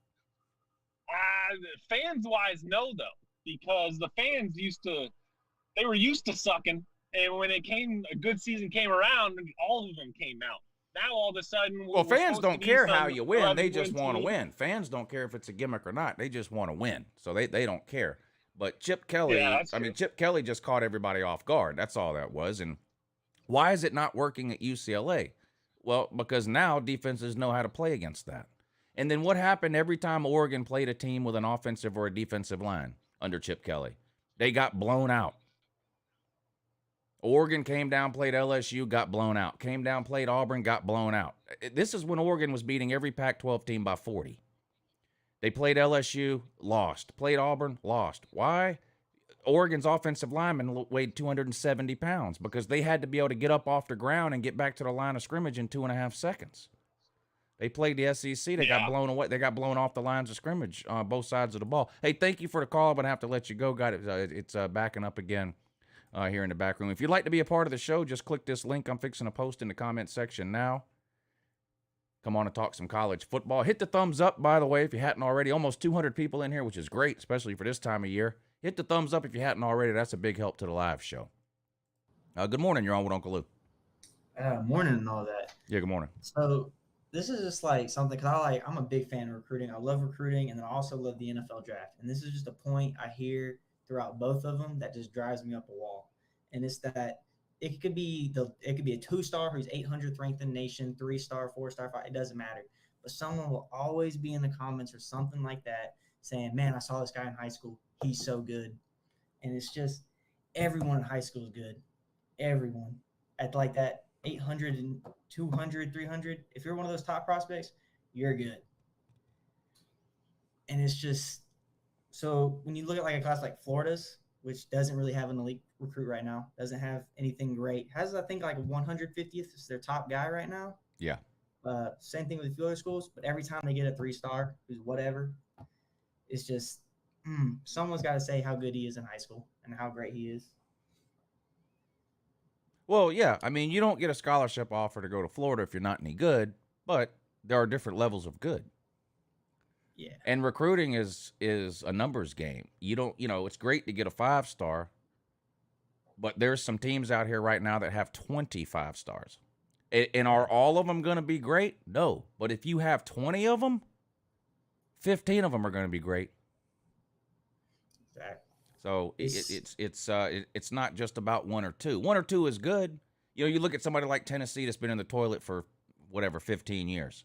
Fans-wise, no, though, because the fans they were used to sucking, and when a good season came around, all of them came out. Now all of a sudden, Well, we're fans supposed don't to be care some how you win. They 11-win just want to team. win. Fans don't care if it's a gimmick or not. They just want to win. So they don't care. But Chip Kelly, Yeah, that's true. Chip Kelly just caught everybody off guard. That's all that was. And why is it not working at UCLA? Well, because now defenses know how to play against that. And then what happened every time Oregon played a team with an offensive or a defensive line under Chip Kelly? They got blown out. Oregon came down, played LSU, got blown out. Came down, played Auburn, got blown out. This is when Oregon was beating every Pac-12 team by 40. They played LSU, lost. Played Auburn, lost. Why? Oregon's offensive linemen weighed 270 pounds because they had to be able to get up off the ground and get back to the line of scrimmage in 2.5 seconds. They played the SEC. They got blown away. They got blown off the lines of scrimmage on both sides of the ball. Hey, thank you for the call. I'm going to have to let you go. Got it. It's backing up again here in the back room. If you'd like to be a part of the show, just click this link I'm fixing to post in the comment section now. Come on and talk some college football. Hit the thumbs up, by the way, if you hadn't already. Almost 200 people in here, which is great, especially for this time of year. Hit the thumbs up if you hadn't already. That's a big help to the live show. Good morning. You're on with Uncle Lou. Morning and all that. Yeah, good morning. So this is just like something because I'm a big fan of recruiting. I love recruiting, and then I also love the NFL draft. And this is just a point I hear throughout both of them that just drives me up a wall. And it's that it could be a 2-star who's 800th ranked in the nation, 3-star, 4-star, 5. It doesn't matter. But someone will always be in the comments or something like that saying, "Man, I saw this guy in high school. He's so good." And it's just everyone in high school is good. Everyone at like that 800 and 200, 300. If you're one of those top prospects, you're good. And it's just so when you look at like a class like Florida's, which doesn't really have an elite recruit right now, doesn't have anything great, has I think like 150th is their top guy right now. Yeah. Same thing with a few other schools, but every time they get a 3-star, who's whatever, it's just someone's got to say how good he is in high school and how great he is. Well, yeah. I mean, you don't get a scholarship offer to go to Florida if you're not any good, but there are different levels of good. Yeah. And recruiting is a numbers game. You don't, it's great to get a 5-star, but there's some teams out here right now that have 25 stars. And are all of them going to be great? No. But if you have 20 of them, 15 of them are going to be great. Exactly. So it's not just about one or two. One or two is good. You look at somebody like Tennessee that's been in the toilet for 15 years.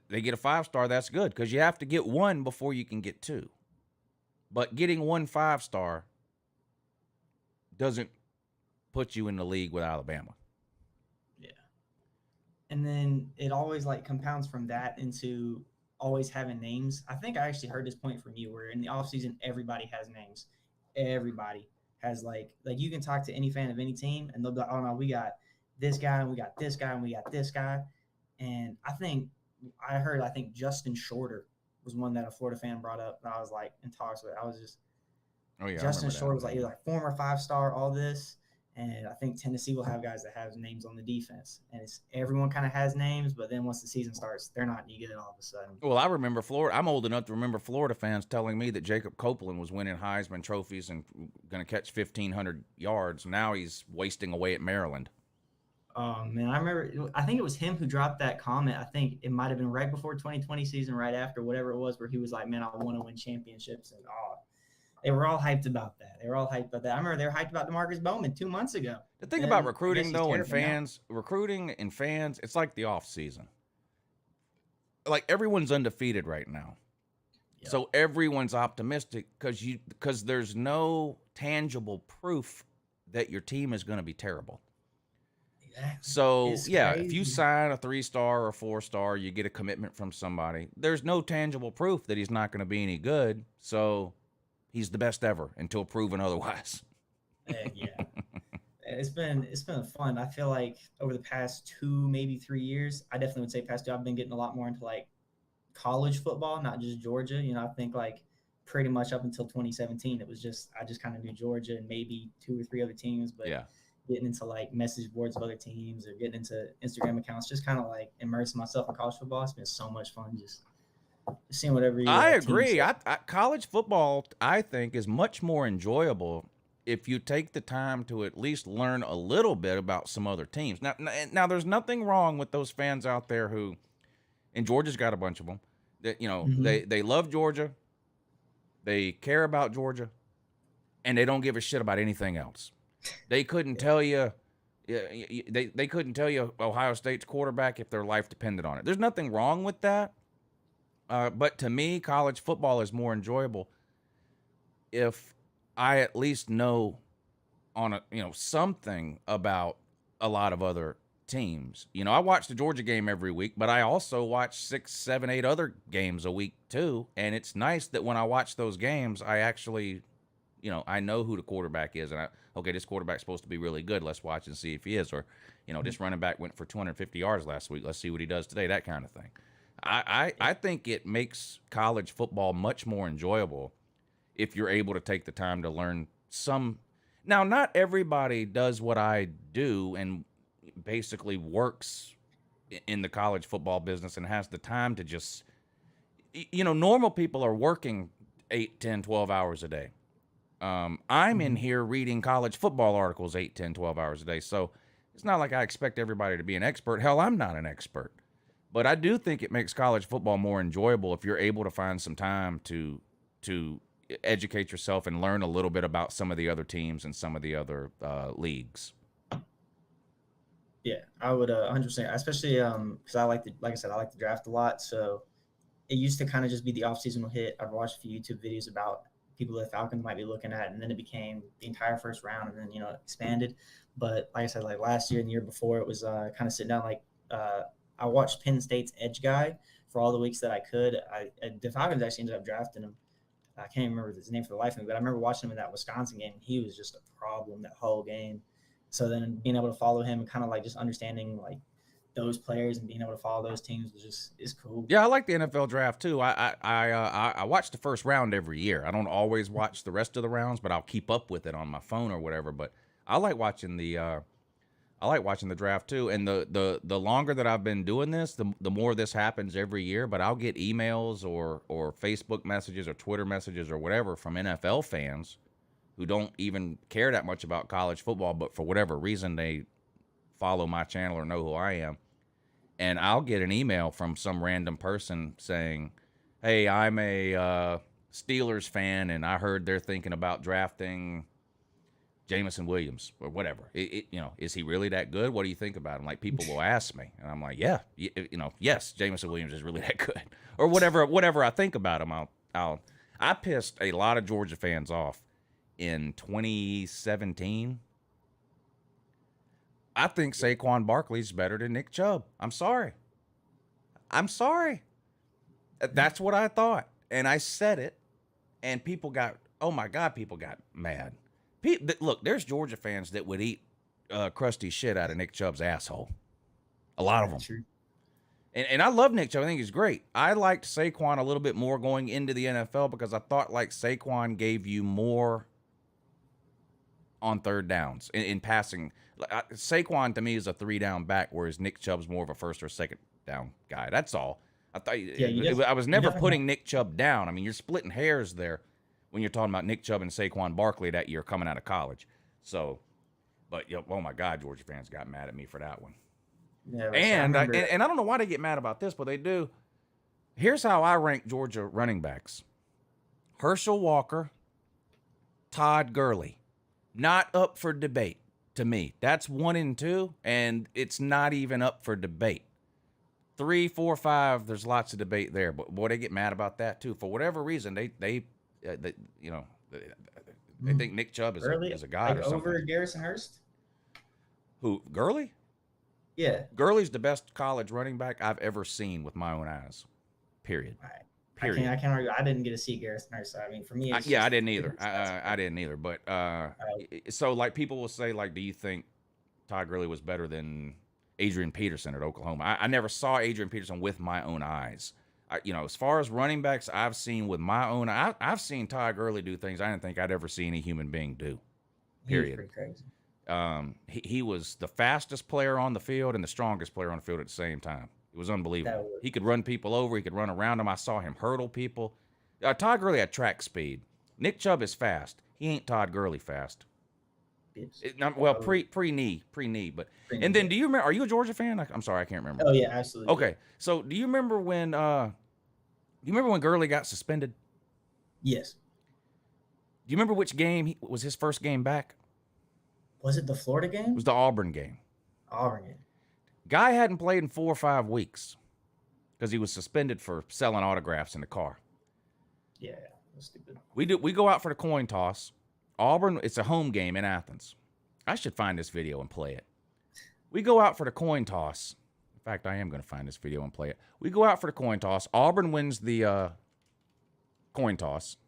They get a 5-star, that's good, because you have to get one before you can get two. But getting one 5-star doesn't put you in the league with Alabama. Yeah. And then it always compounds from that into always having names. I think I actually heard this point from you where in the offseason, everybody has names. Everybody has you can talk to any fan of any team and they'll be like, oh no, we got this guy and we got this guy and we got this guy. And I think Justin Shorter was one that a Florida fan brought up and I was in talks with. I was just, oh yeah, Justin Shorter was you're former 5-star, all this. And I think Tennessee will have guys that have names on the defense. And everyone kind of has names, but then once the season starts, they're not any good all of a sudden. Well, I remember Florida. I'm old enough to remember Florida fans telling me that Jacob Copeland was winning Heisman trophies and going to catch 1,500 yards. Now he's wasting away at Maryland. Oh, man. I think it was him who dropped that comment. I think it might have been right before 2020 season, right after, whatever it was, where he was like, man, I want to win championships. And they were all hyped about that. I remember they were hyped about DeMarcus Bowman 2 months ago. The thing about recruiting, though, and fans, it's like the off season. Everyone's undefeated right now. Yep. So everyone's optimistic because there's no tangible proof that your team is going to be terrible. Exactly. So, it's yeah, crazy. if you sign a 3-star or 4-star, you get a commitment from somebody. There's no tangible proof that he's not going to be any good. So he's the best ever until proven otherwise. Yeah. It's been fun. I feel like over the past 2, maybe 3 years, I definitely would say past 2, I've been getting a lot more into college football, not just Georgia. I think pretty much up until 2017, it was I just kind of knew Georgia and maybe 2 or 3 other teams, but yeah. Getting into message boards of other teams or getting into Instagram accounts, just kind of immersing myself in college football. It's been so much fun just seeing whatever. I agree. College football, I think, is much more enjoyable if you take the time to at least learn a little bit about some other teams. Now there's nothing wrong with those fans out there who, and Georgia's got a bunch of them, that they love Georgia, they care about Georgia, and they don't give a shit about anything else. They couldn't tell you. They couldn't tell you Ohio State's quarterback if their life depended on it. There's nothing wrong with that. But to me, college football is more enjoyable if I at least know something about a lot of other teams. I watch the Georgia game every week, but I also watch 6, 7, 8 other games a week too. And it's nice that when I watch those games, I actually, I know who the quarterback is, and this quarterback's supposed to be really good. Let's watch and see if he is. Or, this running back went for 250 yards last week. Let's see what he does today. That kind of thing. I think it makes college football much more enjoyable if you're able to take the time to learn some. Now, not everybody does what I do and basically works in the college football business and has the time to just, normal people are working 8, 10, 12 hours a day. I'm in here reading college football articles 8, 10, 12 hours a day. So it's not like I expect everybody to be an expert. Hell, I'm not an expert. But I do think it makes college football more enjoyable if you're able to find some time to educate yourself and learn a little bit about some of the other teams and some of the other leagues. Yeah, I would 100%, especially because like I said, I like to draft a lot. So it used to kind of just be the off-seasonal hit. I've watched a few YouTube videos about people that Falcons might be looking at, and then it became the entire first round, and then expanded. But like I said, last year and the year before, it was kind of sitting down. I watched Penn State's edge guy for all the weeks that I could. The Falcons actually ended up drafting him. I can't remember his name for the life of me, but I remember watching him in that Wisconsin game. He was just a problem that whole game. So then being able to follow him and kind of just understanding those players and being able to follow those teams is cool. Yeah, I like the NFL draft too. I watch the first round every year. I don't always watch the rest of the rounds, but I'll keep up with it on my phone or whatever. But I like watching the draft too. And the longer that I've been doing this, the more this happens every year. But I'll get emails or Facebook messages or Twitter messages or whatever from NFL fans who don't even care that much about college football, but for whatever reason they follow my channel or know who I am. And I'll get an email from some random person saying, hey, I'm a Steelers fan, and I heard they're thinking about drafting Jameson Williams or whatever. Is he really that good? What do you think about him? Like, people will ask me, and I'm like, yeah, yes, Jameson Williams is really that good, or whatever I think about him. I pissed a lot of Georgia fans off in 2017. I think Saquon Barkley's better than Nick Chubb. I'm sorry. That's what I thought. And I said it, and people got mad. Look, there's Georgia fans that would eat crusty shit out of Nick Chubb's asshole. A lot of them. True. And I love Nick Chubb. I think he's great. I liked Saquon a little bit more going into the NFL because I thought like Saquon gave you more on third downs in passing. Saquon to me is a 3-down back, whereas Nick Chubb's more of a first or second down guy. That's all. I thought I was never putting Nick Chubb down. I mean, you're splitting hairs there when you're talking about Nick Chubb and Saquon Barkley that year coming out of college. So, but oh my God, Georgia fans got mad at me for that one. Yeah, And I don't know why they get mad about this, but they do. Here's how I rank Georgia running backs: Herschel Walker, Todd Gurley. Not up for debate to me. That's 1 and 2, and it's not even up for debate. 3, 4, 5, there's lots of debate there, but boy, they get mad about that too. For whatever reason, they think Nick Chubb is a god or something. Over Garrison Hurst? Who, Gurley? Yeah. Gurley's the best college running back I've ever seen with my own eyes. Period. All right. Period. I can't argue. I didn't get to see Garrison Hurst. So, I mean, for me, I didn't either. I didn't either. But so like people will say, like, do you think Todd Gurley was better than Adrian Peterson at Oklahoma? I never saw Adrian Peterson with my own eyes. As far as running backs I've seen with my own, I've seen Todd Gurley do things I didn't think I'd ever see any human being do. Period. He was pretty crazy. He was the fastest player on the field and the strongest player on the field at the same time. It was unbelievable. He could run people over. He could run around them. I saw him hurdle people. Todd Gurley had track speed. Nick Chubb is fast. He ain't Todd Gurley fast. Pre-knee. But and then, do you remember? Are you a Georgia fan? I'm sorry, I can't remember. Oh yeah, absolutely. Okay, so do you remember when? Gurley got suspended? Yes. Do you remember which game was his first game back? Was it the Florida game? It was the Auburn game. Auburn game. Guy hadn't played in 4 or 5 weeks because he was suspended for selling autographs in the car. Yeah, that's stupid. We go out for the coin toss. Auburn, it's a home game in Athens. I should find this video and play it. We go out for the coin toss. In fact, I am going to find this video and play it. We go out for the coin toss. Auburn wins the coin toss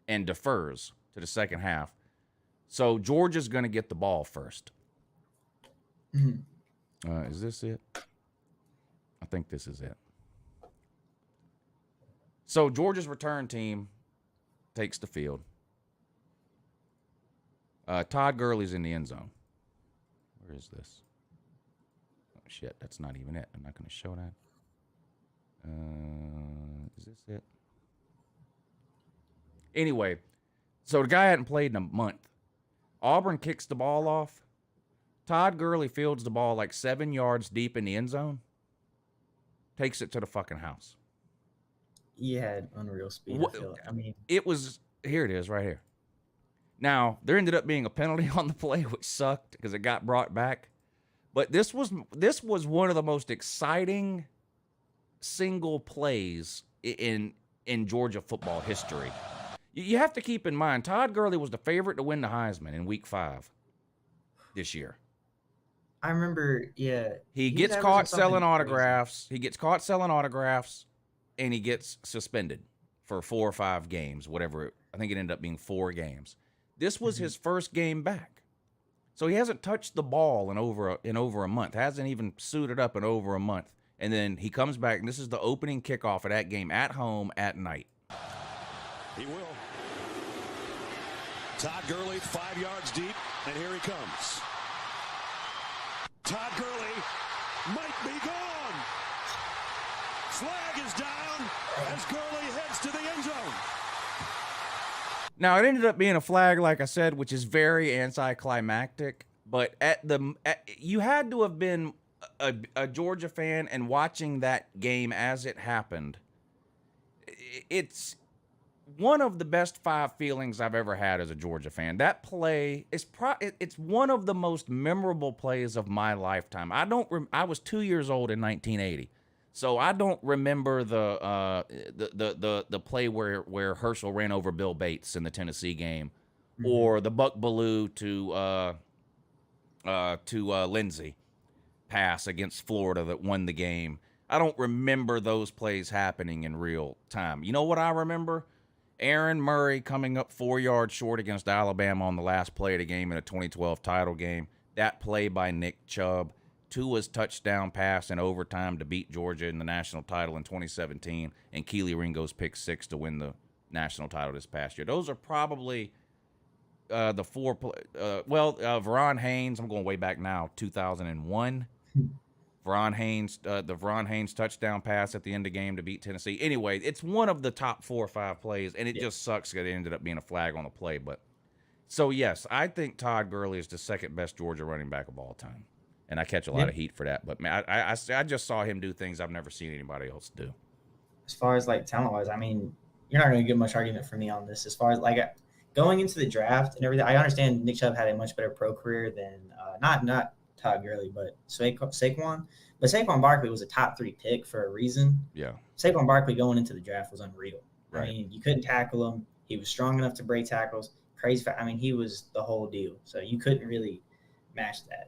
and defers to the second half. So Georgia's going to get the ball first. Mm-hmm. Is this it? I think this is it. So Georgia's return team takes the field. Todd Gurley's in the end zone. Where is this? Oh, shit, that's not even it. I'm not going to show that. Is this it? Anyway, so the guy hadn't played in a month. Auburn kicks the ball off. Todd Gurley fields the ball like 7 yards deep in the end zone. Takes it to the fucking house. He had unreal speed. I mean, it was, here it is right here. Now, there ended up being a penalty on the play, which sucked because it got brought back. But this was one of the most exciting single plays in Georgia football history. You have to keep in mind, Todd Gurley was the favorite to win the Heisman in Week 5 this year. I remember, yeah. He gets caught selling autographs. And he gets suspended for 4 or 5 games, whatever. I think it ended up being 4 games. This was his first game back. So he hasn't touched the ball in over a month. Hasn't even suited up in over a month. And then he comes back, and this is the opening kickoff of that game at home at night. He will. Todd Gurley 5 yards deep, and here he comes. Todd Gurley might be gone. Flag is down as Gurley heads to the end zone. Now, it ended up being a flag, like I said, which is very anticlimactic. But you had to have been a Georgia fan and watching that game as it happened. It's one of the best 5 feelings I've ever had as a Georgia fan. That play is it's one of the most memorable plays of my lifetime. I was 2 years old in 1980. So I don't remember the play where Herschel ran over Bill Bates in the Tennessee game, or the Buck Bellew to Lindsey pass against Florida that won the game. I don't remember those plays happening in real time. You know what I remember? Aaron Murray coming up 4 yards short against Alabama on the last play of the game in a 2012 title game. That play by Nick Chubb. Tua's touchdown pass in overtime to beat Georgia in the national title in 2017, and Keely Ringo's pick 6 to win the national title this past year. Those are probably the 4 Verron Haynes, I'm going way back now, 2001. Verron Haynes, the Verron Haynes touchdown pass at the end of the game to beat Tennessee. Anyway, it's one of the top 4 or 5 plays, and it just sucks that it ended up being a flag on the play. But so, yes, I think Todd Gurley is the second best Georgia running back of all time. And I catch a lot of heat for that. But, man, I just saw him do things I've never seen anybody else do. As far as, like, talent-wise, I mean, you're not going to get much argument from me on this. As far as, like, going into the draft and everything, I understand Nick Chubb had a much better pro career than not Todd Gurley, but Saquon. But Saquon Barkley was a top 3 pick for a reason. Yeah. Saquon Barkley going into the draft was unreal. Right. I mean, you couldn't tackle him. He was strong enough to break tackles. Crazy. I mean, he was the whole deal. So you couldn't really match that.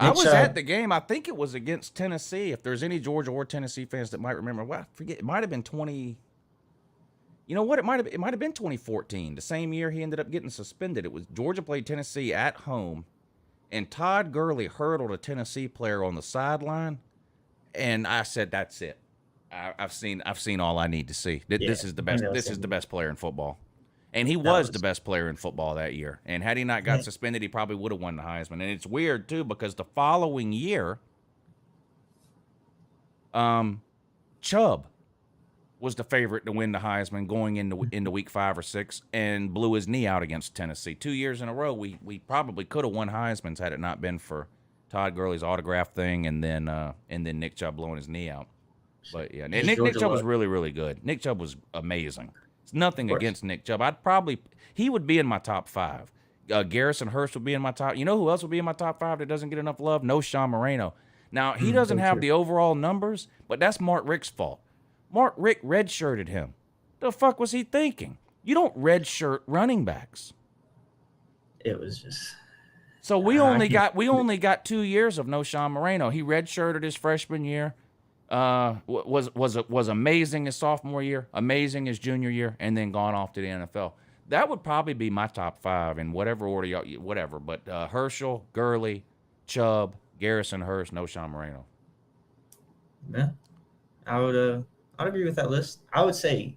I was at the game. I think it was against Tennessee. If there's any Georgia or Tennessee fans that might remember, well, I forget. It might have been 20. You know what? It might have been 2014. The same year he ended up getting suspended. It was Georgia played Tennessee at home, and Todd Gurley hurdled a Tennessee player on the sideline, and I said, "That's it. I've seen all I need to see. This is the best. This is the best player in football." And he was the best player in football that year. And had he not got suspended, he probably would have won the Heisman. And it's weird, too, because the following year, Chubb was the favorite to win the Heisman going into week 5 or 6 and blew his knee out against Tennessee. 2 years in a row, we probably could have won Heismans had it not been for Todd Gurley's autograph thing and then Nick Chubb blowing his knee out. But, yeah, Nick Chubb was really, really good. Nick Chubb was amazing. Nothing against Nick Chubb. He would be in my top 5. Garrison Hurst would be in my top. You know who else would be in my top 5 that doesn't get enough love? No Sean Moreno. Now, he doesn't have the overall numbers, but that's Mark Richt's fault. Mark Richt redshirted him. The fuck was he thinking? You don't redshirt running backs. It was just. So we only got 2 years of no Sean Moreno. He redshirted his freshman year. Was amazing his sophomore year, amazing his junior year, and then gone off to the NFL. That would probably be my top 5 in whatever order, whatever. But Herschel, Gurley, Chubb, Garrison Hurst, no Sean Moreno. Yeah, I'd agree with that list. I would say,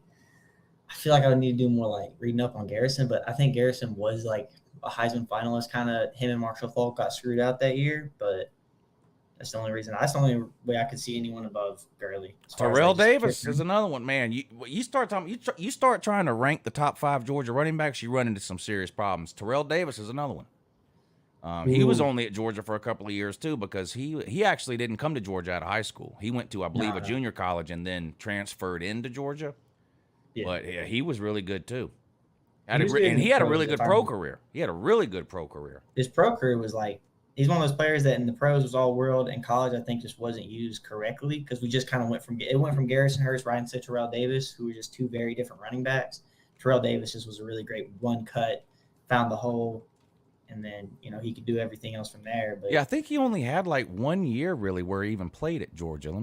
I feel like I would need to do more like reading up on Garrison, but I think Garrison was like a Heisman finalist. Kind of him and Marshall Faulk got screwed out that year, but. That's the only reason. That's the only way I could see anyone above Gurley. Terrell Davis is another one, man. You start trying to rank the top 5 Georgia running backs, you run into some serious problems. Terrell Davis is another one. He was only at Georgia for a couple of years too, because he actually didn't come to Georgia out of high school. He went to, I believe, a junior college and then transferred into Georgia. Yeah. But yeah, he was really good too. He had a really good pro career. He had a really good pro career. His pro career was like. He's one of those players that in the pros was all world, and college I think just wasn't used correctly because we just kind of went from Garrison Hurst right into Terrell Davis, who were just 2 very different running backs. Terrell Davis just was a really great one cut, found the hole, and then he could do everything else from there. But yeah, I think he only had like 1 year really where he even played at Georgia.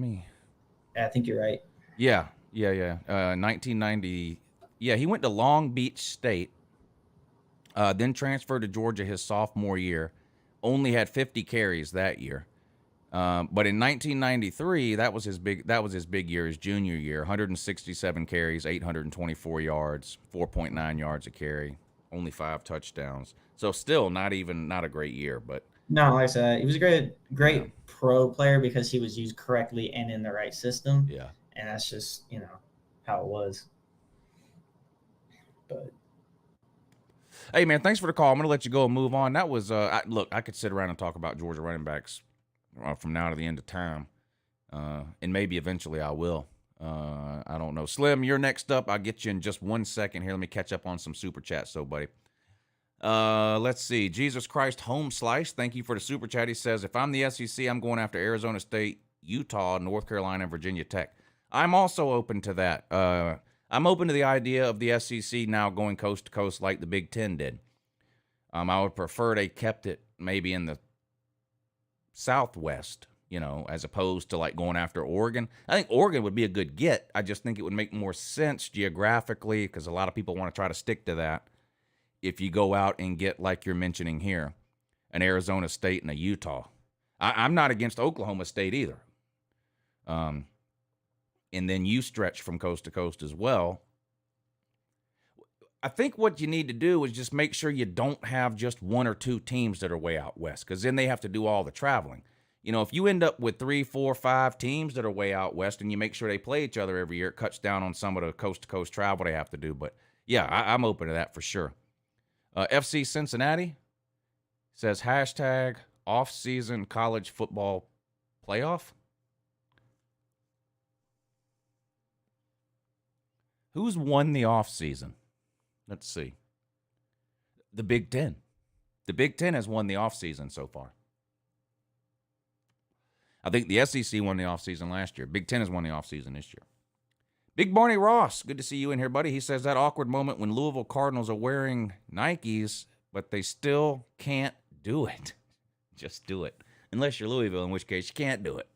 I think you're right. Yeah. 1990. Yeah, he went to Long Beach State. Then transferred to Georgia his sophomore year. Only had 50 carries that year. But in 1993, that was his big year, his junior year. 167 carries, 824 yards, 4.9 yards a carry, only 5 touchdowns. So still not a great year, but No, like I said, he was a great Yeah. pro player because he was used correctly and in the right system. yeah. And that's just, how it was. But Hey man, thanks for the call. I'm gonna let you go and move on. That was look, I could sit around and talk about Georgia running backs from now to the end of time, and maybe eventually I will. I don't know. Slim, you're next up. I'll get you in just 1 second here. Let me catch up on some super chats, so buddy. Let's see. Jesus Christ Home Slice, thank you for the super chat. He says, if I'm the SEC, I'm going after Arizona State, Utah, North Carolina, and Virginia Tech. I'm also open to that. I'm open to the idea of the SEC now going coast to coast like the Big Ten did. I would prefer they kept it maybe in the Southwest, as opposed to like going after Oregon. I think Oregon would be a good get. I just think it would make more sense geographically because a lot of people want to try to stick to that. If you go out and get, like you're mentioning here, an Arizona State and a Utah. I'm not against Oklahoma State either. And then you stretch from coast to coast as well. I think what you need to do is just make sure you don't have just 1 or 2 teams that are way out west, because then they have to do all the traveling. If you end up with 3, 4, 5 teams that are way out west and you make sure they play each other every year, it cuts down on some of the coast to coast travel they have to do. But yeah, I'm open to that for sure. FC Cincinnati says hashtag off-season college football playoff. Who's won the off-season? Let's see. The Big Ten. The Big Ten has won the off-season so far. I think the SEC won the off-season last year. Big Ten has won the off-season this year. Big Barney Ross, good to see you in here, buddy. He says that awkward moment when Louisville Cardinals are wearing Nikes, but they still can't do it. Just do it. Unless you're Louisville, in which case you can't do it.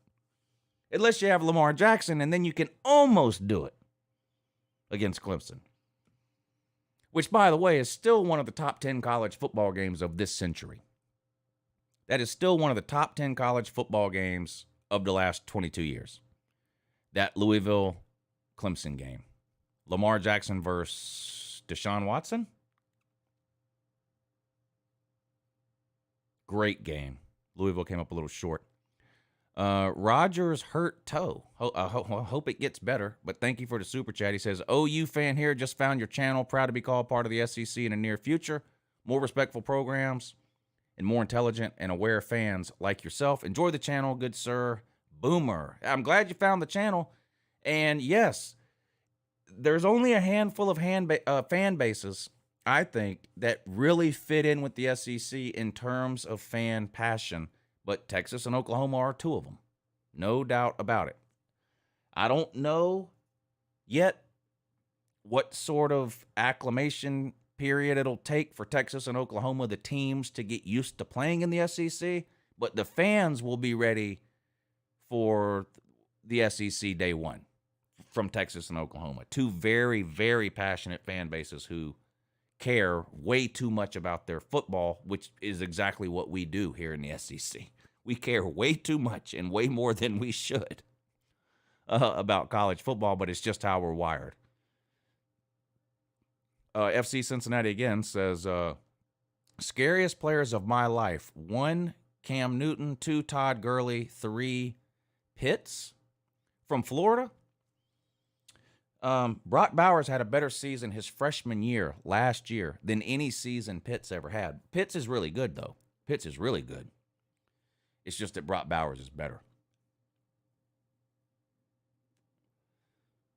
Unless you have Lamar Jackson, and then you can almost do it against Clemson. Which, by the way, is still one of the top 10 college football games of this century. That is still one of the top 10 college football games of the last 22 years. That Louisville-Clemson game. Lamar Jackson versus Deshaun Watson. Great game. Louisville came up a little short. Rogers hurt toe. Hope it gets better, but thank you for the super chat. He says, OU fan here, just found your channel. Proud to be called part of the SEC in the near future. More respectful programs and more intelligent and aware fans like yourself. Enjoy the channel, good sir. Boomer. I'm glad you found the channel. And yes, there's only a handful of fan bases, I think, that really fit in with the SEC in terms of fan passion. But Texas and Oklahoma are 2 of them. No doubt about it. I don't know yet what sort of acclimation period it'll take for Texas and Oklahoma, the teams, to get used to playing in the SEC. But the fans will be ready for the SEC day one from Texas and Oklahoma. 2 very, very passionate fan bases who care way too much about their football, which is exactly what we do here in the SEC. We care way too much and way more than we should about college football, but it's just how we're wired. FC Cincinnati again says, scariest players of my life. 1, Cam Newton. 2, Todd Gurley. 3, Pitts from Florida. Brock Bowers had a better season his freshman year last year than any season Pitts ever had. Pitts is really good, though. Pitts is really good. It's just that Brock Bowers is better.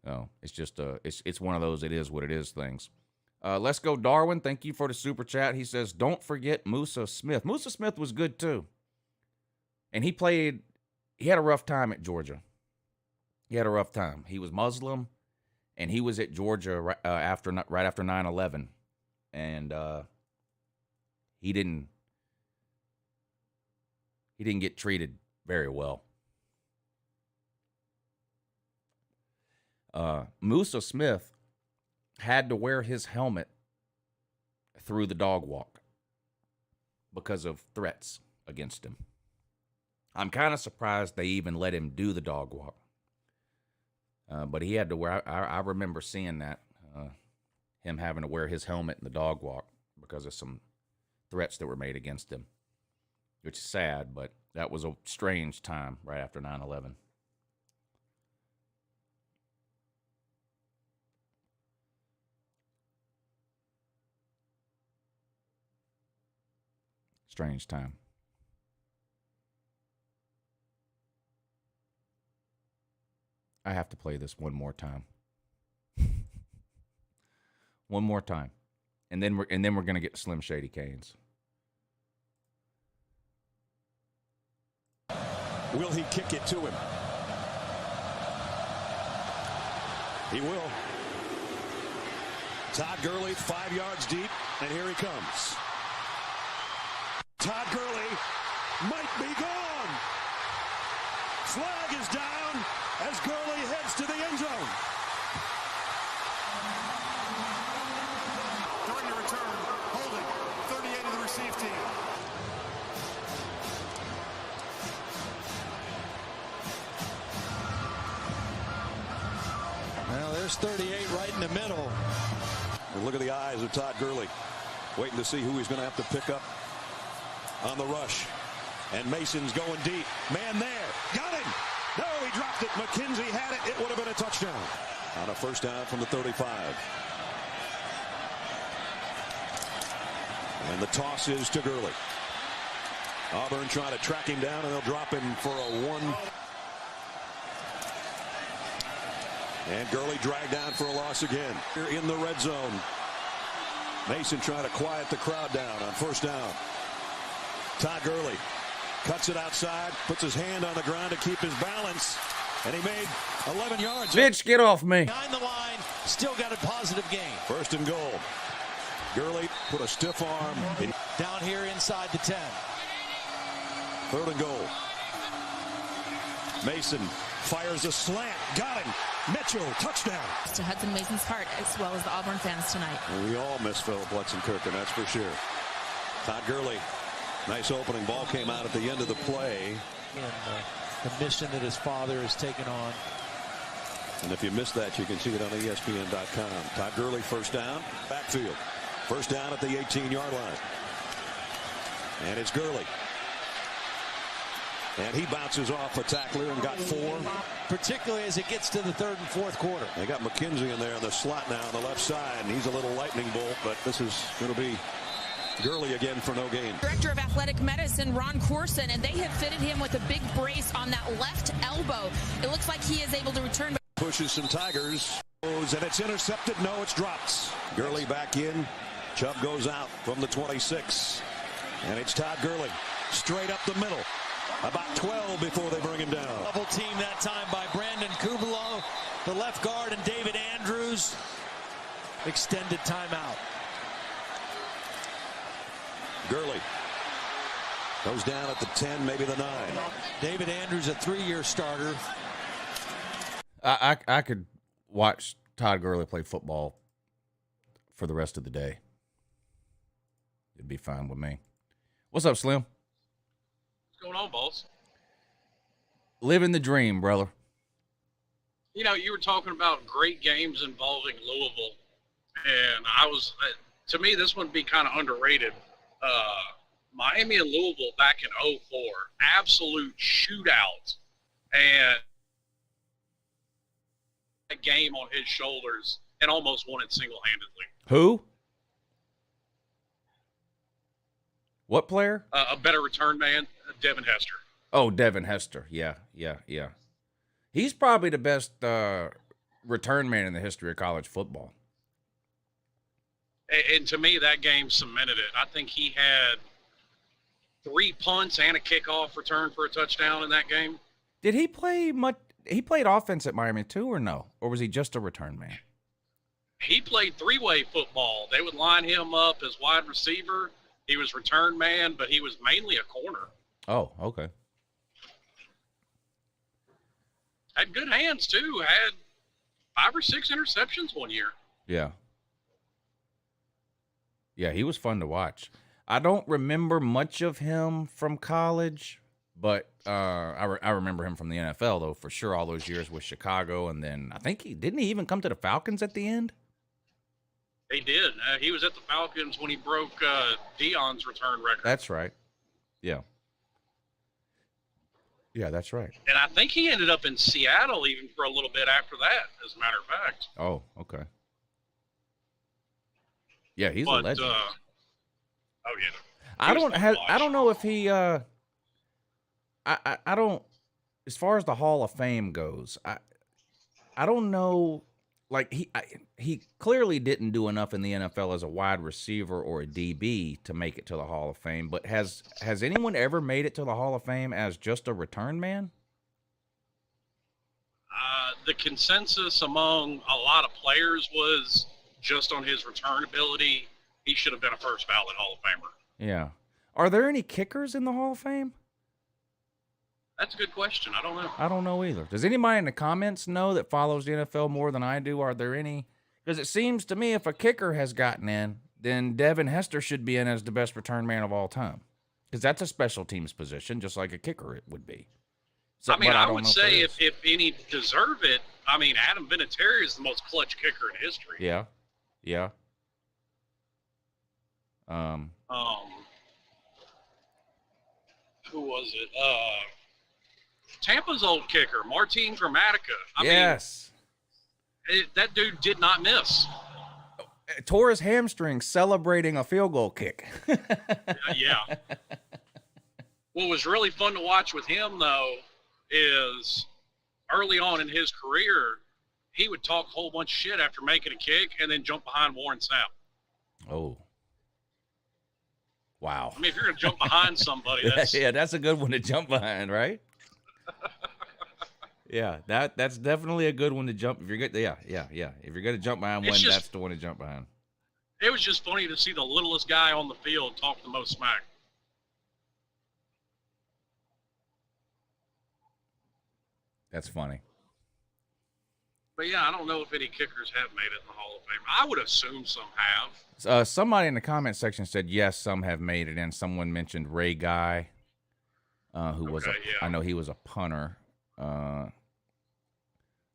Oh, it's just it's one of those it is what it is things. Let's go, Darwin. Thank you for the super chat. He says, don't forget Musa Smith. Musa Smith was good too. And he had a rough time at Georgia. He had a rough time. He was Muslim, and he was at Georgia right after 9/11. And he didn't get treated very well. Musa Smith had to wear his helmet through the dog walk because of threats against him. I'm kind of surprised they even let him do the dog walk. But he had to wear, I remember seeing that, him having to wear his helmet in the dog walk because of some threats that were made against him, which is sad, but that was a strange time right after 9/11. Strange time. I have to play this one more time. One more time. And then we're going to get Slim Shady Canes. Will he kick it to him? He will. Todd Gurley, 5 yards deep, and here he comes. Todd Gurley might be gone. Flag is down as Gurley heads to the end zone. During the return, holding 38 of the receive team. Well, there's 38 right in the middle. And look at the eyes of Todd Gurley, waiting to see who he's going to have to pick up on the rush. And Mason's going deep. Man there. Got him. No, he dropped it. McKenzie had it. It would have been a touchdown. On a first down from the 35. And the toss is to Gurley. Auburn trying to track him down, and they'll drop him for a 1. And Gurley dragged down for a loss again. Here in the red zone. Mason trying to quiet the crowd down on first down. Todd Gurley cuts it outside, puts his hand on the ground to keep his balance, and he made 11 yards. Bitch, get off me. Behind the line, still got a positive gain. First and goal. Gurley put a stiff arm. Down here inside the 10. Third and goal. Mason fires a slant. Got him. Mitchell, touchdown. To Hudson Mason's heart, as well as the Auburn fans tonight. And we all miss Philip Bletson-Kirk, that's for sure. Todd Gurley, nice opening ball came out at the end of the play. And the mission that his father has taken on. And if you missed that, you can see it on ESPN.com. Todd Gurley, first down, backfield. First down at the 18-yard line. And it's Gurley. And he bounces off a tackler and got 4. Particularly as it gets to the third and fourth quarter. They got McKenzie in there in the slot now on the left side, and he's a little lightning bolt, but this is going to be Gurley again for no gain. Director of Athletic Medicine, Ron Corson, and they have fitted him with a big brace on that left elbow. It looks like he is able to return. Pushes some Tigers, and it's intercepted. No, it's dropped. Gurley back in. Chubb goes out from the 26. And it's Todd Gurley straight up the middle. About 12 before they bring him down. Double team that time by Brandon Kubalo, the left guard, and David Andrews. Extended timeout. Gurley goes down at the 10, maybe the 9. David Andrews, a 3-year starter. I could watch Todd Gurley play football for the rest of the day. It'd be fine with me. What's up, Slim? What's going on, boss? Living the dream, brother. You know, you were talking about great games involving Louisville, and to me, this one would be kind of underrated. Miami and Louisville back in 2004, absolute shootout, and a game on his shoulders and almost won it single-handedly. Who? What player? A better return man, Devin Hester. Oh, Devin Hester. Yeah. He's probably the best return man in the history of college football. And to me, that game cemented it. I think he had 3 punts and a kickoff return for a touchdown in that game. Did he play much? He played offense at Miami too, or no? Or was he just a return man? He played 3-way football. They would line him up as wide receiver. He was return man, but he was mainly a corner. Oh, okay. Had good hands, too. Had 5 or 6 interceptions one year. Yeah. Yeah, he was fun to watch. I don't remember much of him from college, but I remember him from the NFL, though, for sure, all those years with Chicago. And then I think didn't he even come to the Falcons at the end? He did. He was at the Falcons when he broke Dion's return record. That's right. Yeah. Yeah, that's right. And I think he ended up in Seattle even for a little bit after that, as a matter of fact. Oh, okay. Yeah, he's a legend. Oh yeah. I don't know if he I don't, as far as the Hall of Fame goes, I don't know, like he clearly didn't do enough in the NFL as a wide receiver or a DB to make it to the Hall of Fame, but has anyone ever made it to the Hall of Fame as just a return man? The consensus among a lot of players was just on his return ability, he should have been a first ballot Hall of Famer. Yeah. Are there any kickers in the Hall of Fame? That's a good question. I don't know. I don't know either. Does anybody in the comments know that follows the NFL more than I do? Are there any? Because it seems to me if a kicker has gotten in, then Devin Hester should be in as the best return man of all time. Because that's a special teams position, just like a kicker it would be. So, I would say if any deserve it, Adam Vinatieri is the most clutch kicker in history. Yeah. Yeah. Who was it? Tampa's old kicker, Martin Gramatica. Yes. That dude did not miss. Tore his hamstring celebrating a field goal kick. Yeah. What was really fun to watch with him, though, is early on in his career, he would talk a whole bunch of shit after making a kick and then jump behind Warren Sapp. Oh. Wow. If you're going to jump behind somebody, that's... Yeah, that's a good one to jump behind, right? Yeah, that's definitely a good one to jump. If you're good, yeah. If you're going to jump behind one, that's the one to jump behind. It was just funny to see the littlest guy on the field talk the most smack. That's funny. But yeah, I don't know if any kickers have made it in the Hall of Fame. I would assume some have. Somebody in the comment section said yes, some have made it in. Someone mentioned Ray Guy, who was I know he was a punter.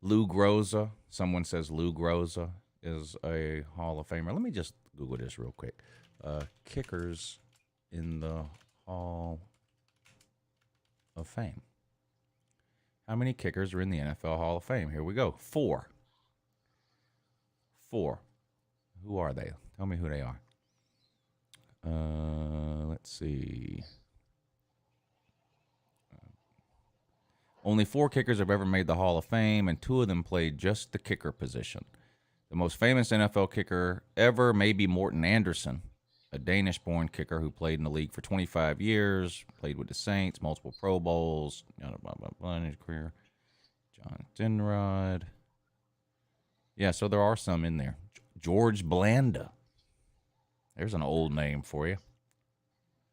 Lou Groza. Someone says Lou Groza is a Hall of Famer. Let me just Google this real quick. Kickers in the Hall of Fame. How many kickers are in the NFL Hall of Fame? Here we go. 4. Who are they? Tell me who they are. Let's see. Only 4 kickers have ever made the Hall of Fame, and 2 of them played just the kicker position. The most famous NFL kicker ever may be Morten Andersen, a Danish-born kicker who played in the league for 25 years, played with the Saints, multiple Pro Bowls, blah, blah, blah, in his career. John Denrod. Yeah, so there are some in there. George Blanda. There's an old name for you.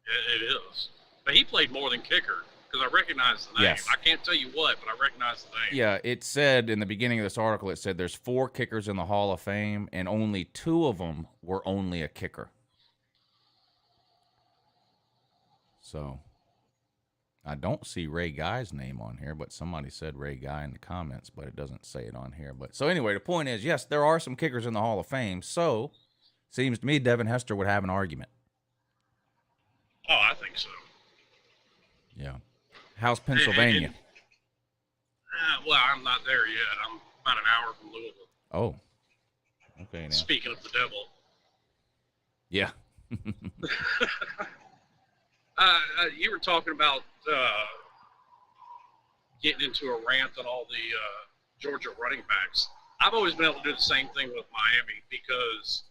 It is. But he played more than kicker, because I recognize the name. Yes. I can't tell you what, but I recognize the name. Yeah, it said in the beginning of this article, it said there's 4 kickers in the Hall of Fame, and only 2 of them were only a kicker. So, I don't see Ray Guy's name on here, but somebody said Ray Guy in the comments, but it doesn't say it on here. But so anyway, the point is, yes, there are some kickers in the Hall of Fame. So, seems to me Devin Hester would have an argument. Oh, I think so. Yeah. How's Pennsylvania? Well, I'm not there yet. I'm about an hour from Louisville. Oh. Okay. Now. Speaking of the devil. Yeah. You were talking about getting into a rant on all the Georgia running backs. I've always been able to do the same thing with Miami because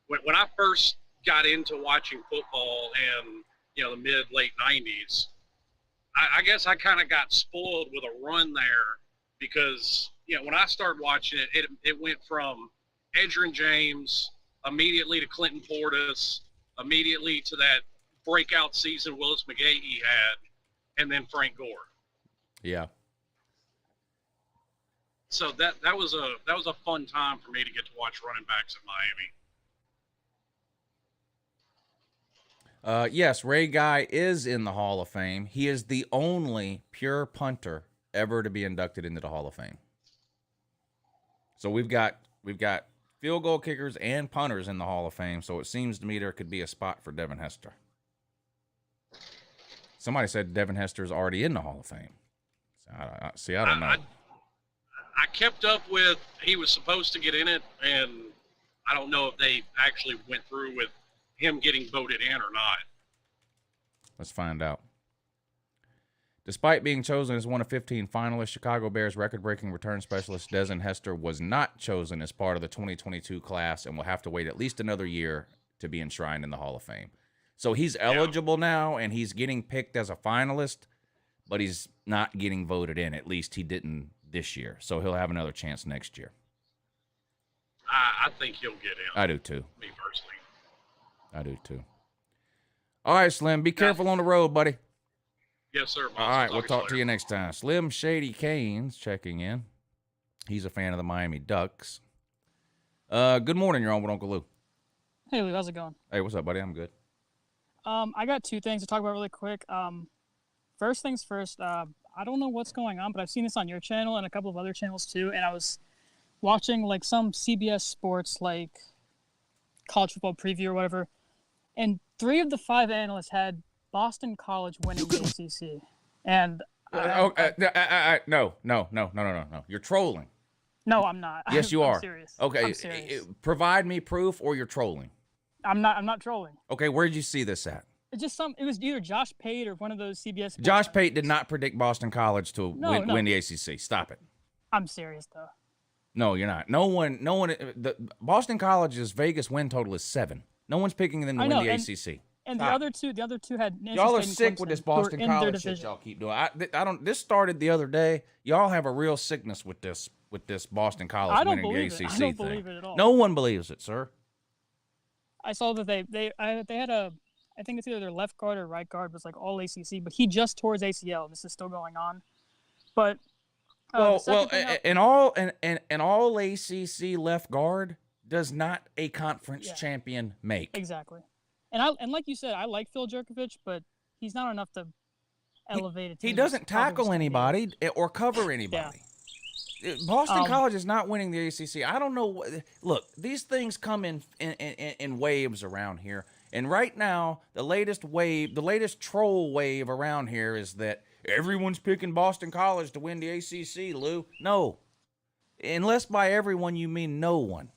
when I first got into watching football in the mid-late 90s, I guess I kind of got spoiled with a run there because when I started watching it went from Edgerrin James immediately to Clinton Portis, immediately to that breakout season Willis McGahee had, and then Frank Gore. Yeah. So that was a fun time for me to get to watch running backs at Miami. Yes, Ray Guy is in the Hall of Fame. He is the only pure punter ever to be inducted into the Hall of Fame. So we've got field goal kickers and punters in the Hall of Fame. So it seems to me there could be a spot for Devin Hester. Somebody said Devin Hester is already in the Hall of Fame. So I don't know. I kept up with he was supposed to get in it, and I don't know if they actually went through with him getting voted in or not. Let's find out. Despite being chosen as one of 15 finalists, Chicago Bears record-breaking return specialist Devin Hester was not chosen as part of the 2022 class and will have to wait at least another year to be enshrined in the Hall of Fame. So he's eligible now, and he's getting picked as a finalist, but he's not getting voted in. At least he didn't this year. So he'll have another chance next year. I think he'll get in. I do too. Me personally. I do too. All right, Slim, be careful on the road, buddy. Yes, sir. All right, we'll talk to you next time. Slim Shady Canes checking in. He's a fan of the Miami Ducks. Good morning. You're on with Uncle Lou. Hey, Lou. How's it going? Hey, what's up, buddy? I'm good. I got two things to talk about really quick. First things first, I don't know what's going on, but I've seen this on your channel and a couple of other channels too, and I was watching like some CBS Sports like college football preview or whatever, and 3 of the 5 analysts had Boston College winning the ACC. And no. You're trolling. No, I'm not. Yes, you are. I'm serious. Okay, I'm serious. Provide me proof or you're trolling. I'm not trolling. Okay, where did you see this at? It's just it was either Josh Pate or one of those CBS Sports Josh guys. Pate did not predict Boston College to win the ACC. Stop it. I'm serious though. No, you're not. No one. The Boston College's Vegas win total is 7. No one's picking them to win the ACC. And Stop. the other two had NC y'all are State and sick Clemson, with this who Boston were in their College shit division. y'all keep doing. I don't. This started the other day. Y'all have a real sickness with this Boston College I don't winning the believe ACC it. I thing. don't believe it at all. No one believes it, sir. I saw that they had I think it's either their left guard or right guard was like all ACC, but he just tore his ACL. This is still going on. But an all ACC left guard does not a conference champion make. Exactly. And like you said, I like Phil Jerkovich, but he's not enough to elevate it. He doesn't tackle anybody or cover anybody. Boston College is not winning the ACC. I don't know. Look, these things come in waves around here. And right now, the latest troll wave around here is that everyone's picking Boston College to win the ACC, Lou. No. Unless by everyone you mean no one.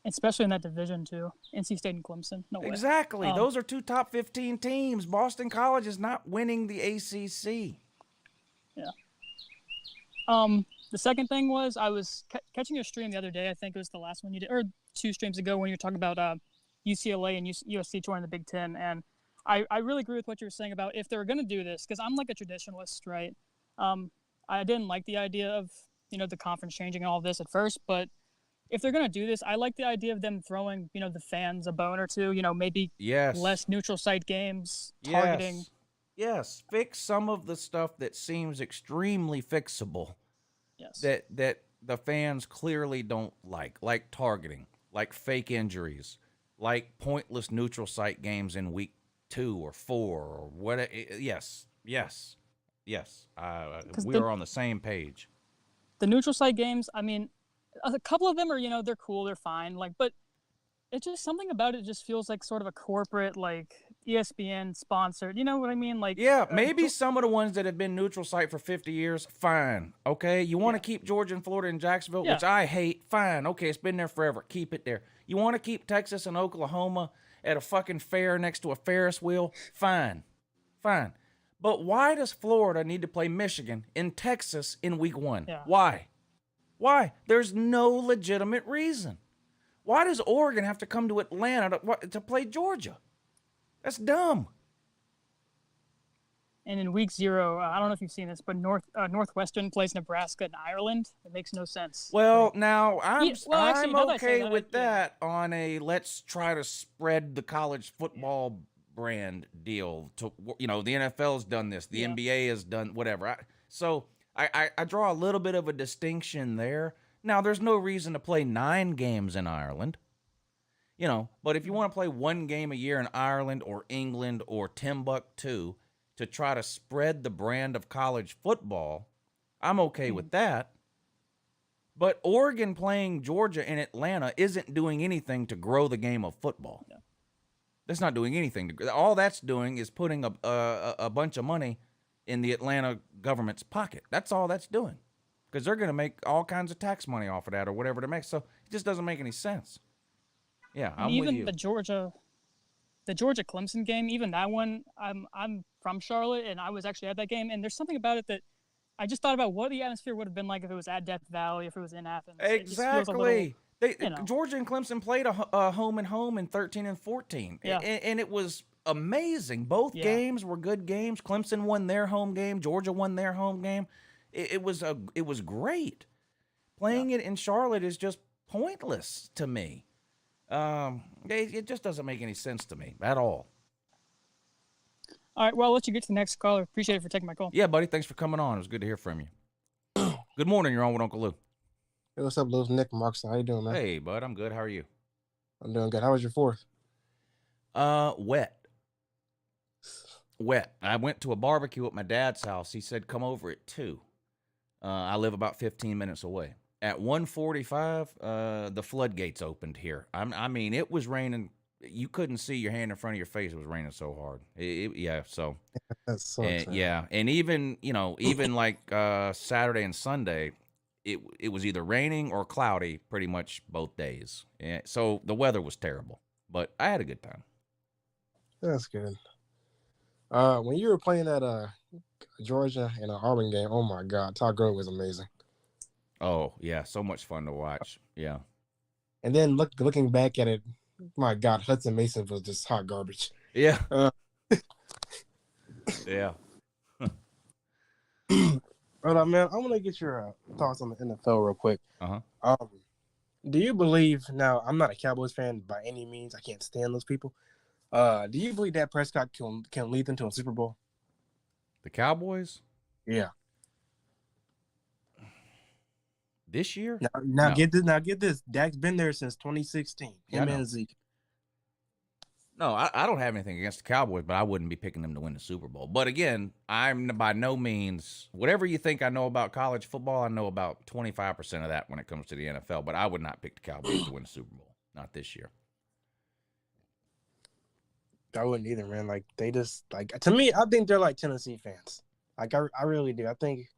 Especially in that division, too. NC State and Clemson. No way. Exactly. Those are 2 top 15 teams. Boston College is not winning the ACC. Yeah. The second thing was I was catching your stream the other day. I think it was the last one you did, or 2 streams ago when you were talking about UCLA and USC joining the Big Ten. And I really agree with what you were saying about if they're going to do this, because I'm like a traditionalist, right? I didn't like the idea of, the conference changing and all this at first, but if they're going to do this, I like the idea of them throwing, the fans a bone or two, maybe less neutral site games, targeting. Yes, fix some of the stuff that seems extremely fixable. Yes. That the fans clearly don't like targeting, like fake injuries, like pointless neutral site games in week 2 or 4 or what. Yes. We are on the same page. The neutral site games, I mean, a couple of them are, they're cool, they're fine, but it's just something about it just feels like sort of a corporate, ESPN sponsored, you know what I mean? Maybe some of the ones that have been neutral site for 50 years, fine. Okay, you want to keep Georgia and Florida and Jacksonville, which I hate, fine. Okay, it's been there forever. Keep it there. You want to keep Texas and Oklahoma at a fucking fair next to a Ferris wheel, fine. But why does Florida need to play Michigan in Texas in week 1? Yeah. Why? There's no legitimate reason. Why does Oregon have to come to Atlanta to play Georgia? That's dumb. And in week 0, I don't know if you've seen this, but Northwestern plays Nebraska and Ireland. It makes no sense. Well, now I'm okay with that on a let's try to spread the college football brand deal. To the NFL's done this, the NBA has done whatever. So I draw a little bit of a distinction there. Now, there's no reason to play 9 games in Ireland. But if you want to play one game a year in Ireland or England or Timbuktu to try to spread the brand of college football, I'm okay with that. But Oregon playing Georgia in Atlanta isn't doing anything to grow the game of football. No. That's not doing anything. All that's doing is putting a bunch of money in the Atlanta government's pocket. That's all that's doing, because they're going to make all kinds of tax money off of that or whatever to make. So it just doesn't make any sense. Yeah, And I'm with even you. the Georgia Clemson game, even that one, I'm from Charlotte and I was actually at that game, and there's something about it that I just thought about what the atmosphere would have been like if it was at Death Valley, if it was in Athens. It just feels a little, Exactly. Georgia and Clemson played a home and home in 13 and 14. Yeah. And it was amazing. Both games were good games. Clemson won their home game. Georgia won their home game. It was great. Playing it in Charlotte is just pointless to me. It just doesn't make any sense to me at all. All right, well, I'll let you get to the next caller. Appreciate it for taking my call. Yeah, buddy. Thanks for coming on. It was good to hear from you. Good morning. You're on with Uncle Lou. Hey, what's up, Lou? Nick Marks. How you doing, man? Hey, bud. I'm good. How are you? I'm doing good. How was your 4th? Wet. I went to a barbecue at my dad's house. He said, come over at 2. I live about 15 minutes away. At 1:45, the floodgates opened here. I mean, it was raining. You couldn't see your hand in front of your face. It was raining so hard. So. That's so and even like Saturday and Sunday, it was either raining or cloudy pretty much both days. So the weather was terrible, but I had a good time. That's good. When you were playing that Georgia and Auburn game, oh my God, Todd Gurley was amazing. Oh yeah, so much fun to watch. Yeah. And then looking back at it, my God, Hudson Mason was just hot garbage. Yeah. Yeah. But man, I want to get your thoughts on the NFL real quick. Do you believe? Now, I'm not a Cowboys fan by any means. I can't stand those people. Do you believe Dak Prescott can lead them to a Super Bowl? The Cowboys? Yeah. This year? Now get this. Dak's been there since 2016. Him and Zeke. No, I don't have anything against the Cowboys, but I wouldn't be picking them to win the Super Bowl. But again, I'm by no means, whatever you think I know about college football, I know about 25% of that when it comes to the NFL. But I would not pick the Cowboys to win the Super Bowl. Not this year. I wouldn't either, man. Like, they just, like, to me, I think they're like Tennessee fans. Like, I really do. I think.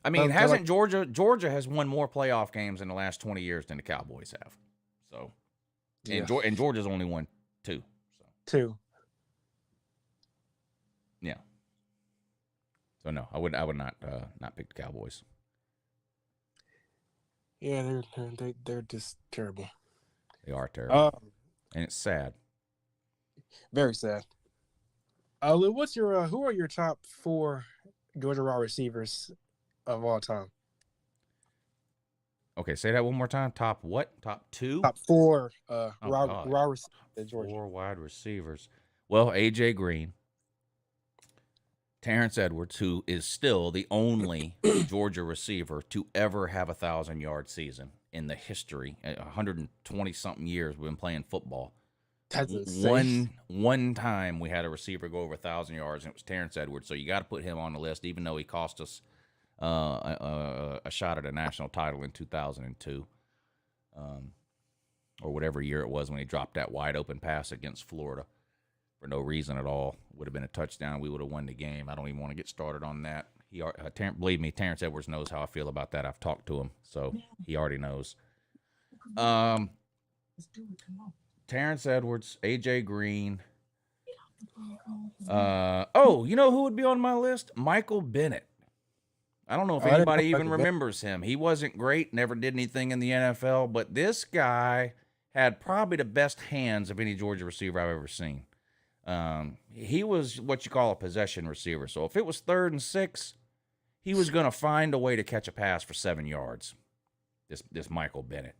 I mean, hasn't Georgia has won more playoff games in the last 20 years than the Cowboys have. So, and Georgia's only won 2. So. 2. Yeah. So no, I would not pick the Cowboys. Yeah, they're just terrible. They are terrible. And it's sad. Very sad. Lou, what's your who are your top 4 Georgia wide receivers of all time? Okay, say that one more time. Top what? Top 2? Top 4 wide receivers in Georgia. 4 wide receivers. Well, AJ Green, Terrence Edwards, who is still the only Georgia receiver to ever have a 1,000-yard season in the history. 120-something years we've been playing football. That's insane. One time we had a receiver go over 1,000 yards, and it was Terrence Edwards. So you got to put him on the list, even though he cost us a shot at a national title in 2002, or whatever year it was when he dropped that wide open pass against Florida for no reason at all. Would have been a touchdown. We would have won the game. I don't even want to get started on that. Believe me, Terrence Edwards knows how I feel about that. I've talked to him, so he already knows. Terrence Edwards, AJ Green. You know who would be on my list? Michael Bennett. I don't know if anybody even remembers him. He wasn't great, never did anything in the NFL, but this guy had probably the best hands of any Georgia receiver I've ever seen. He was what you call a possession receiver. So if it was 3rd and 6, he was going to find a way to catch a pass for 7 yards. This Michael Bennett.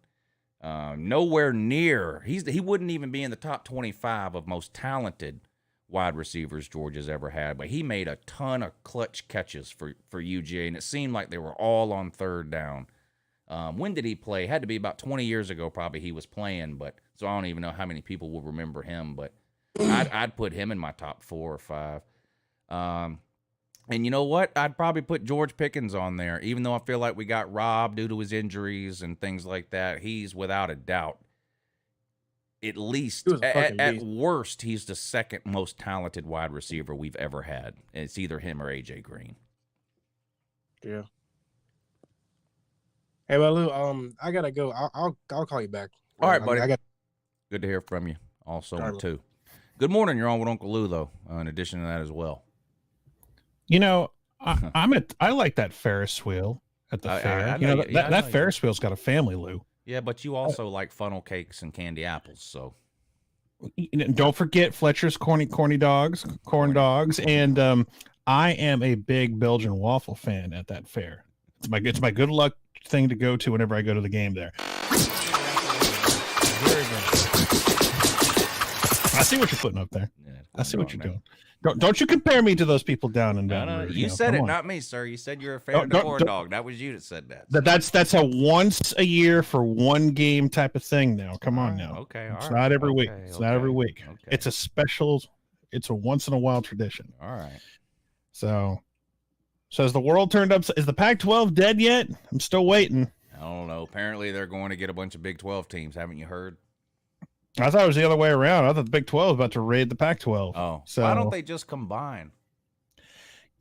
Nowhere near. He wouldn't even be in the top 25 of most talented wide receivers Georgia's ever had, but he made a ton of clutch catches for UGA, and it seemed like they were all on 3rd down. When did he play? Had to be about 20 years ago, probably he was playing, but so I don't even know how many people will remember him, but I'd put him in my top 4 or 5. And you know what? I'd probably put George Pickens on there, even though I feel like we got robbed due to his injuries and things like that. He's without a doubt, at least at worst, he's the second most talented wide receiver we've ever had. It's either him or AJ Green. Yeah. Hey, well, Lou, I gotta go. I'll call you back. All right, buddy. Good to hear from you. Also, too. Good morning. You're on with Uncle Lou, though. In addition to that, as well. You know, I like that Ferris wheel at the fair. That Ferris wheel's got a family, Lou. Yeah, but you also like funnel cakes and candy apples, so. Don't forget Fletcher's corn dogs, and I am a big Belgian waffle fan at that fair. It's my good luck thing to go to whenever I go to the game there. Very good. I see what you're putting up there. Yeah, I see what you're doing. Don't you compare me to those people down in Baton Rouge. You said it, not me, sir. You said you're a fan of the corn dog. That was you that said that. That's a once a year for one game type of thing now. Come on now. Okay. It's not every week. It's not every week. Okay. It's a special, it's a once in a while tradition. All right. So has the world turned up? Is the Pac-12 dead yet? I'm still waiting. I don't know. Apparently they're going to get a bunch of Big 12 teams. Haven't you heard? I thought it was the other way around. I thought the Big 12 was about to raid the Pac-12. Oh, so why don't they just combine?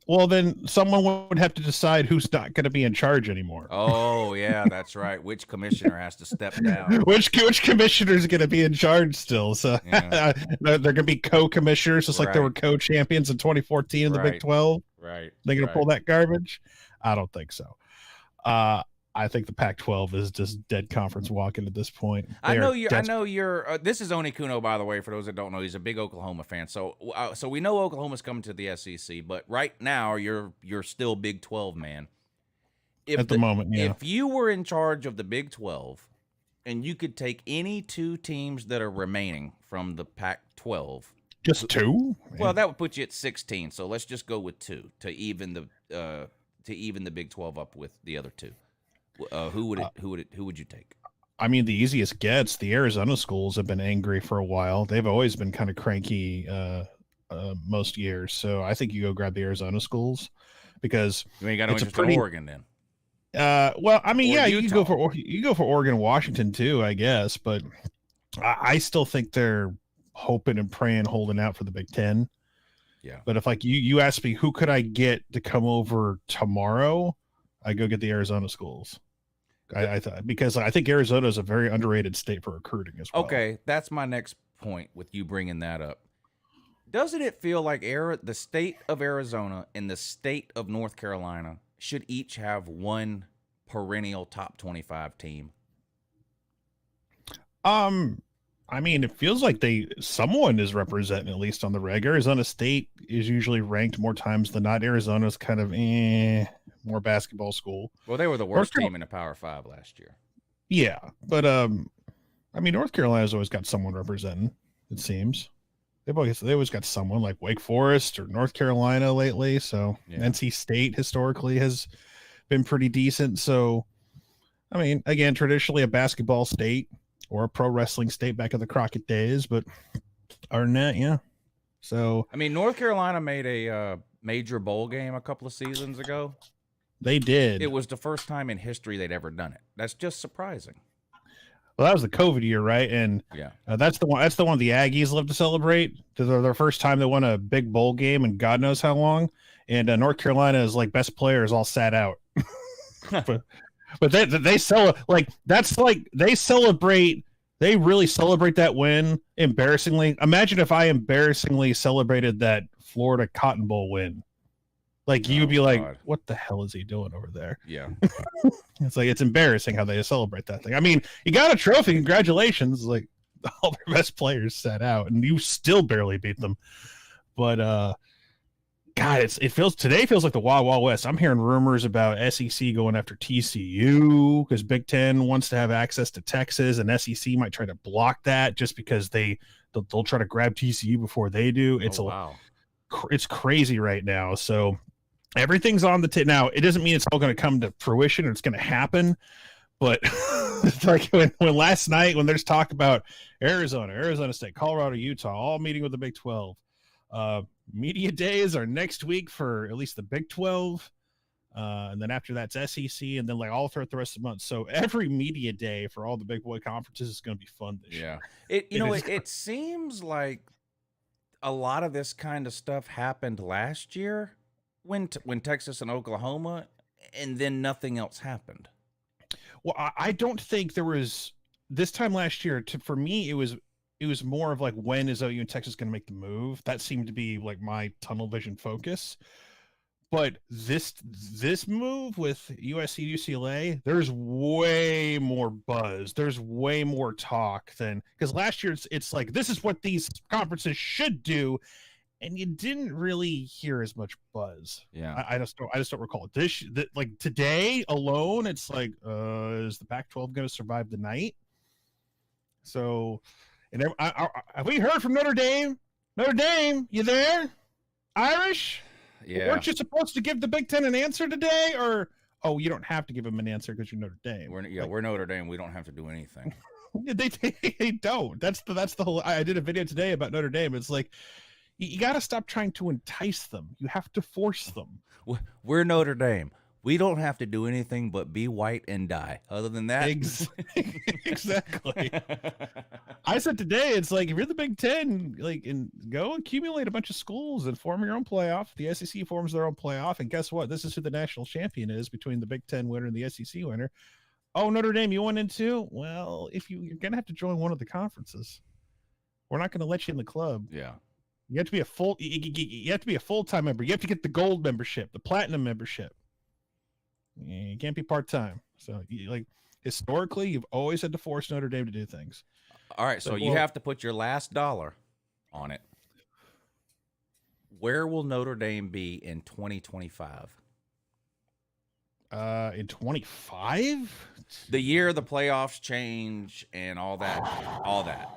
Well, then someone would have to decide who's not going to be in charge anymore. Oh, yeah, that's right. Which commissioner has to step down? Which commissioner is going to be in charge still? So yeah. They're going to be co-commissioners, just like they were co-champions in 2014 in the Big 12. Right. They're going to pull that garbage? I don't think so. I think the Pac-12 is just dead conference walking at this point. I know you're. This is Oni Kuno, by the way. For those that don't know, he's a big Oklahoma fan. So we know Oklahoma's coming to the SEC, but right now you're still Big 12 man. At the moment, yeah. If you were in charge of the Big 12, and you could take any 2 teams that are remaining from the Pac-12, just 2. Well, that would put you at 16. So let's just go with 2 to even the Big 12 up with the other 2. Who would you take? I mean, the easiest gets, the Arizona schools have been angry for a while. They've always been kind of cranky most years. So I think you go grab the Arizona schools because you got no interest in Oregon then. Well, I mean, you go for Oregon, Washington too, I guess, but I still think they're hoping and praying, holding out for the Big Ten. Yeah. But if like you ask me, who could I get to come over tomorrow? I go get the Arizona schools. Because I think Arizona is a very underrated state for recruiting as well. Okay, that's my next point with you bringing that up. Doesn't it feel like the state of Arizona and the state of North Carolina should each have one perennial top 25 team? I mean, it feels like someone is representing, at least on the reg. Arizona State is usually ranked more times than not. Arizona's kind of more basketball school. Well, they were the worst team in the Power 5 last year. Yeah, but I mean, North Carolina's always got someone representing, it seems. They always got someone like Wake Forest or North Carolina lately. So yeah. NC State historically has been pretty decent. So, I mean, again, traditionally a basketball state or a pro wrestling state back in the Crockett days, but other than that, yeah. So, I mean, North Carolina made a major bowl game a couple of seasons ago. They did. It was the first time in history they'd ever done it. That's just surprising. Well, that was the COVID year, right? And yeah, that's the one the Aggies love to celebrate. Their first time they won a big bowl game in God knows how long. And North Carolina's like best players all sat out. but they celebrate. They really celebrate that win embarrassingly. Imagine if I embarrassingly celebrated that Florida Cotton Bowl win. Like you'd be like, God, what the hell is he doing over there? Yeah. It's like, it's embarrassing how they celebrate that thing. I mean, you got a trophy. Congratulations. Like all their best players sat out and you still barely beat them. But, God, today feels like the Wild Wild West. I'm hearing rumors about SEC going after TCU because Big Ten wants to have access to Texas and SEC might try to block that just because they'll try to grab TCU before they do. It's crazy right now. So everything's on the tip. Now, it doesn't mean it's all going to come to fruition or it's going to happen, But it's like when last night, when there's talk about Arizona State, Colorado, Utah, all meeting with the Big 12. Media days are next week for at least the Big 12. And then after that's SEC, and then like all throughout the rest of the month. So every media day for all the big boy conferences is going to be fun this year. It seems like a lot of this kind of stuff happened last year when Texas and Oklahoma, and then nothing else happened. Well, I don't think there was this time last year. For me, it was more of like, when is OU and Texas going to make the move? That seemed to be like my tunnel vision focus. But this move with USC UCLA, there's way more buzz. There's way more talk than, because last year it's like, this is what these conferences should do, and you didn't really hear as much buzz. Yeah, I just don't recall it. Like today alone, it's like, is the Pac-12 going to survive the night? So, and have we heard from Notre Dame? Notre Dame, you there? Irish? Yeah. Weren't you supposed to give the Big Ten an answer today? Or, oh, you don't have to give them an answer because you're Notre Dame. We're Notre Dame. We don't have to do anything. They don't. That's the whole. I did a video today about Notre Dame. It's like, you got to stop trying to entice them. You have to force them. We're Notre Dame. We don't have to do anything but be white and die. Other than that, exactly. I said today, it's like, if you're the Big Ten, like, and go accumulate a bunch of schools and form your own playoff. The SEC forms their own playoff, and guess what? This is who the national champion is between the Big Ten winner and the SEC winner. Oh, Notre Dame, you went in too? Well, you're gonna have to join one of the conferences. We're not going to let you in the club. Yeah. You have to be you have to be a full-time member. You have to get the gold membership, the platinum membership. You can't be part-time. So, historically, you've always had to force Notre Dame to do things. All right, so you have to put your last dollar on it. Where will Notre Dame be in 2025? In 25? The year the playoffs change and all that.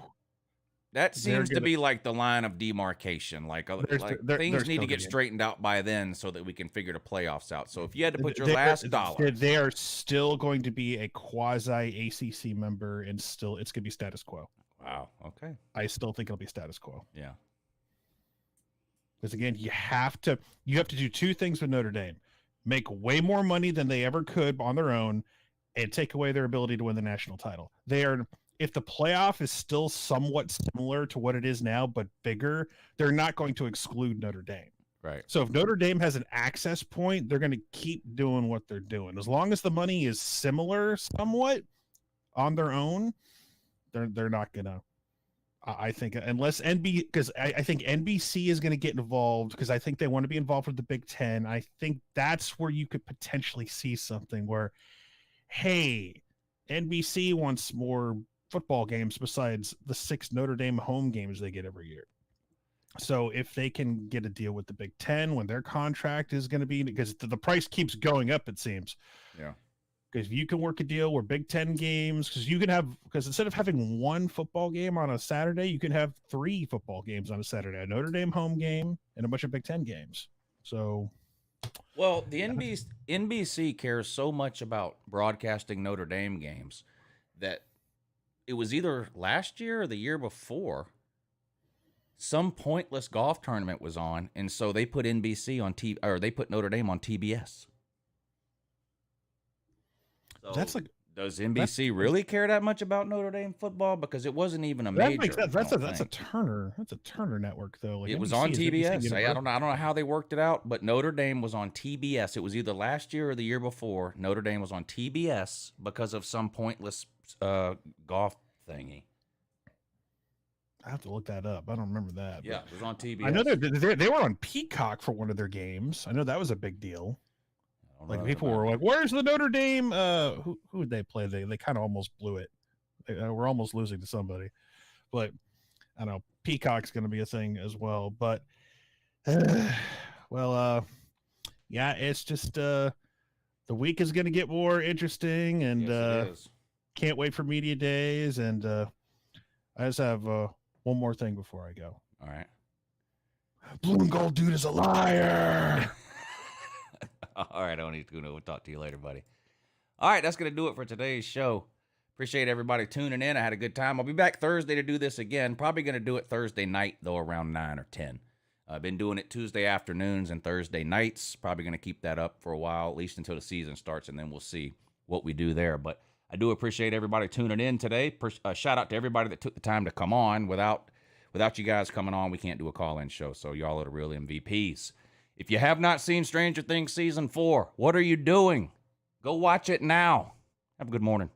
That seems to be like the line of demarcation. Things need to get straightened out by then so that we can figure the playoffs out. So if you had to put your last dollar, they are still going to be a quasi ACC member, and it's going to be status quo. Wow. Okay. I still think it'll be status quo. Yeah. Because again, you have to do two things with Notre Dame: make way more money than they ever could on their own, and take away their ability to win the national title. If the playoff is still somewhat similar to what it is now, but bigger, they're not going to exclude Notre Dame. Right. So if Notre Dame has an access point, they're going to keep doing what they're doing. As long as the money is similar somewhat on their own, they're not going to, I think, unless because I think NBC is going to get involved, because I think they want to be involved with the Big Ten. I think that's where you could potentially see something where, hey, NBC wants more football games besides the 6 Notre Dame home games they get every year. So if they can get a deal with the Big Ten when their contract is going to be, because the price keeps going up, it seems. Yeah. Because if you can work a deal where Big Ten games, because instead of having one football game on a Saturday, you can have 3 football games on a Saturday: a Notre Dame home game and a bunch of Big Ten games. So, well, the NBC cares so much about broadcasting Notre Dame games that it was either last year or the year before, some pointless golf tournament was on, and so they put NBC on TV, or they put Notre Dame on TBS. So that's like, does NBC really care that much about Notre Dame football? Because it wasn't even a major. That's a Turner network though. Like, it was NBC on is TBS. NBC I don't know how they worked it out, but Notre Dame was on TBS. It was either last year or the year before. Notre Dame was on TBS because of some pointless golf thingy. I have to look that up. I don't remember that. Yeah, it was on TBS. I know they were on Peacock for one of their games. I know that was a big deal. Like, people were like, "Where's the Notre Dame?" Who did they play? They kind of almost blew it. They were almost losing to somebody, but I don't know. Peacock's going to be a thing as well. But yeah, it's just the week is going to get more interesting, and Yes, it is. can't wait for media days. And I just have one more thing before I go. All right. Blue and gold dude is a liar. All right, I don't need to go. We'll talk to you later, buddy. All right, that's going to do it for today's show. Appreciate everybody tuning in. I had a good time. I'll be back Thursday to do this again. Probably going to do it Thursday night, though, around 9 or 10. I've been doing it Tuesday afternoons and Thursday nights. Probably going to keep that up for a while, at least until the season starts, and then we'll see what we do there. But I do appreciate everybody tuning in today. Shout out to everybody that took the time to come on. Without you guys coming on, we can't do a call-in show, so y'all are the real MVPs. If you have not seen Stranger Things Season 4, what are you doing? Go watch it now. Have a good morning.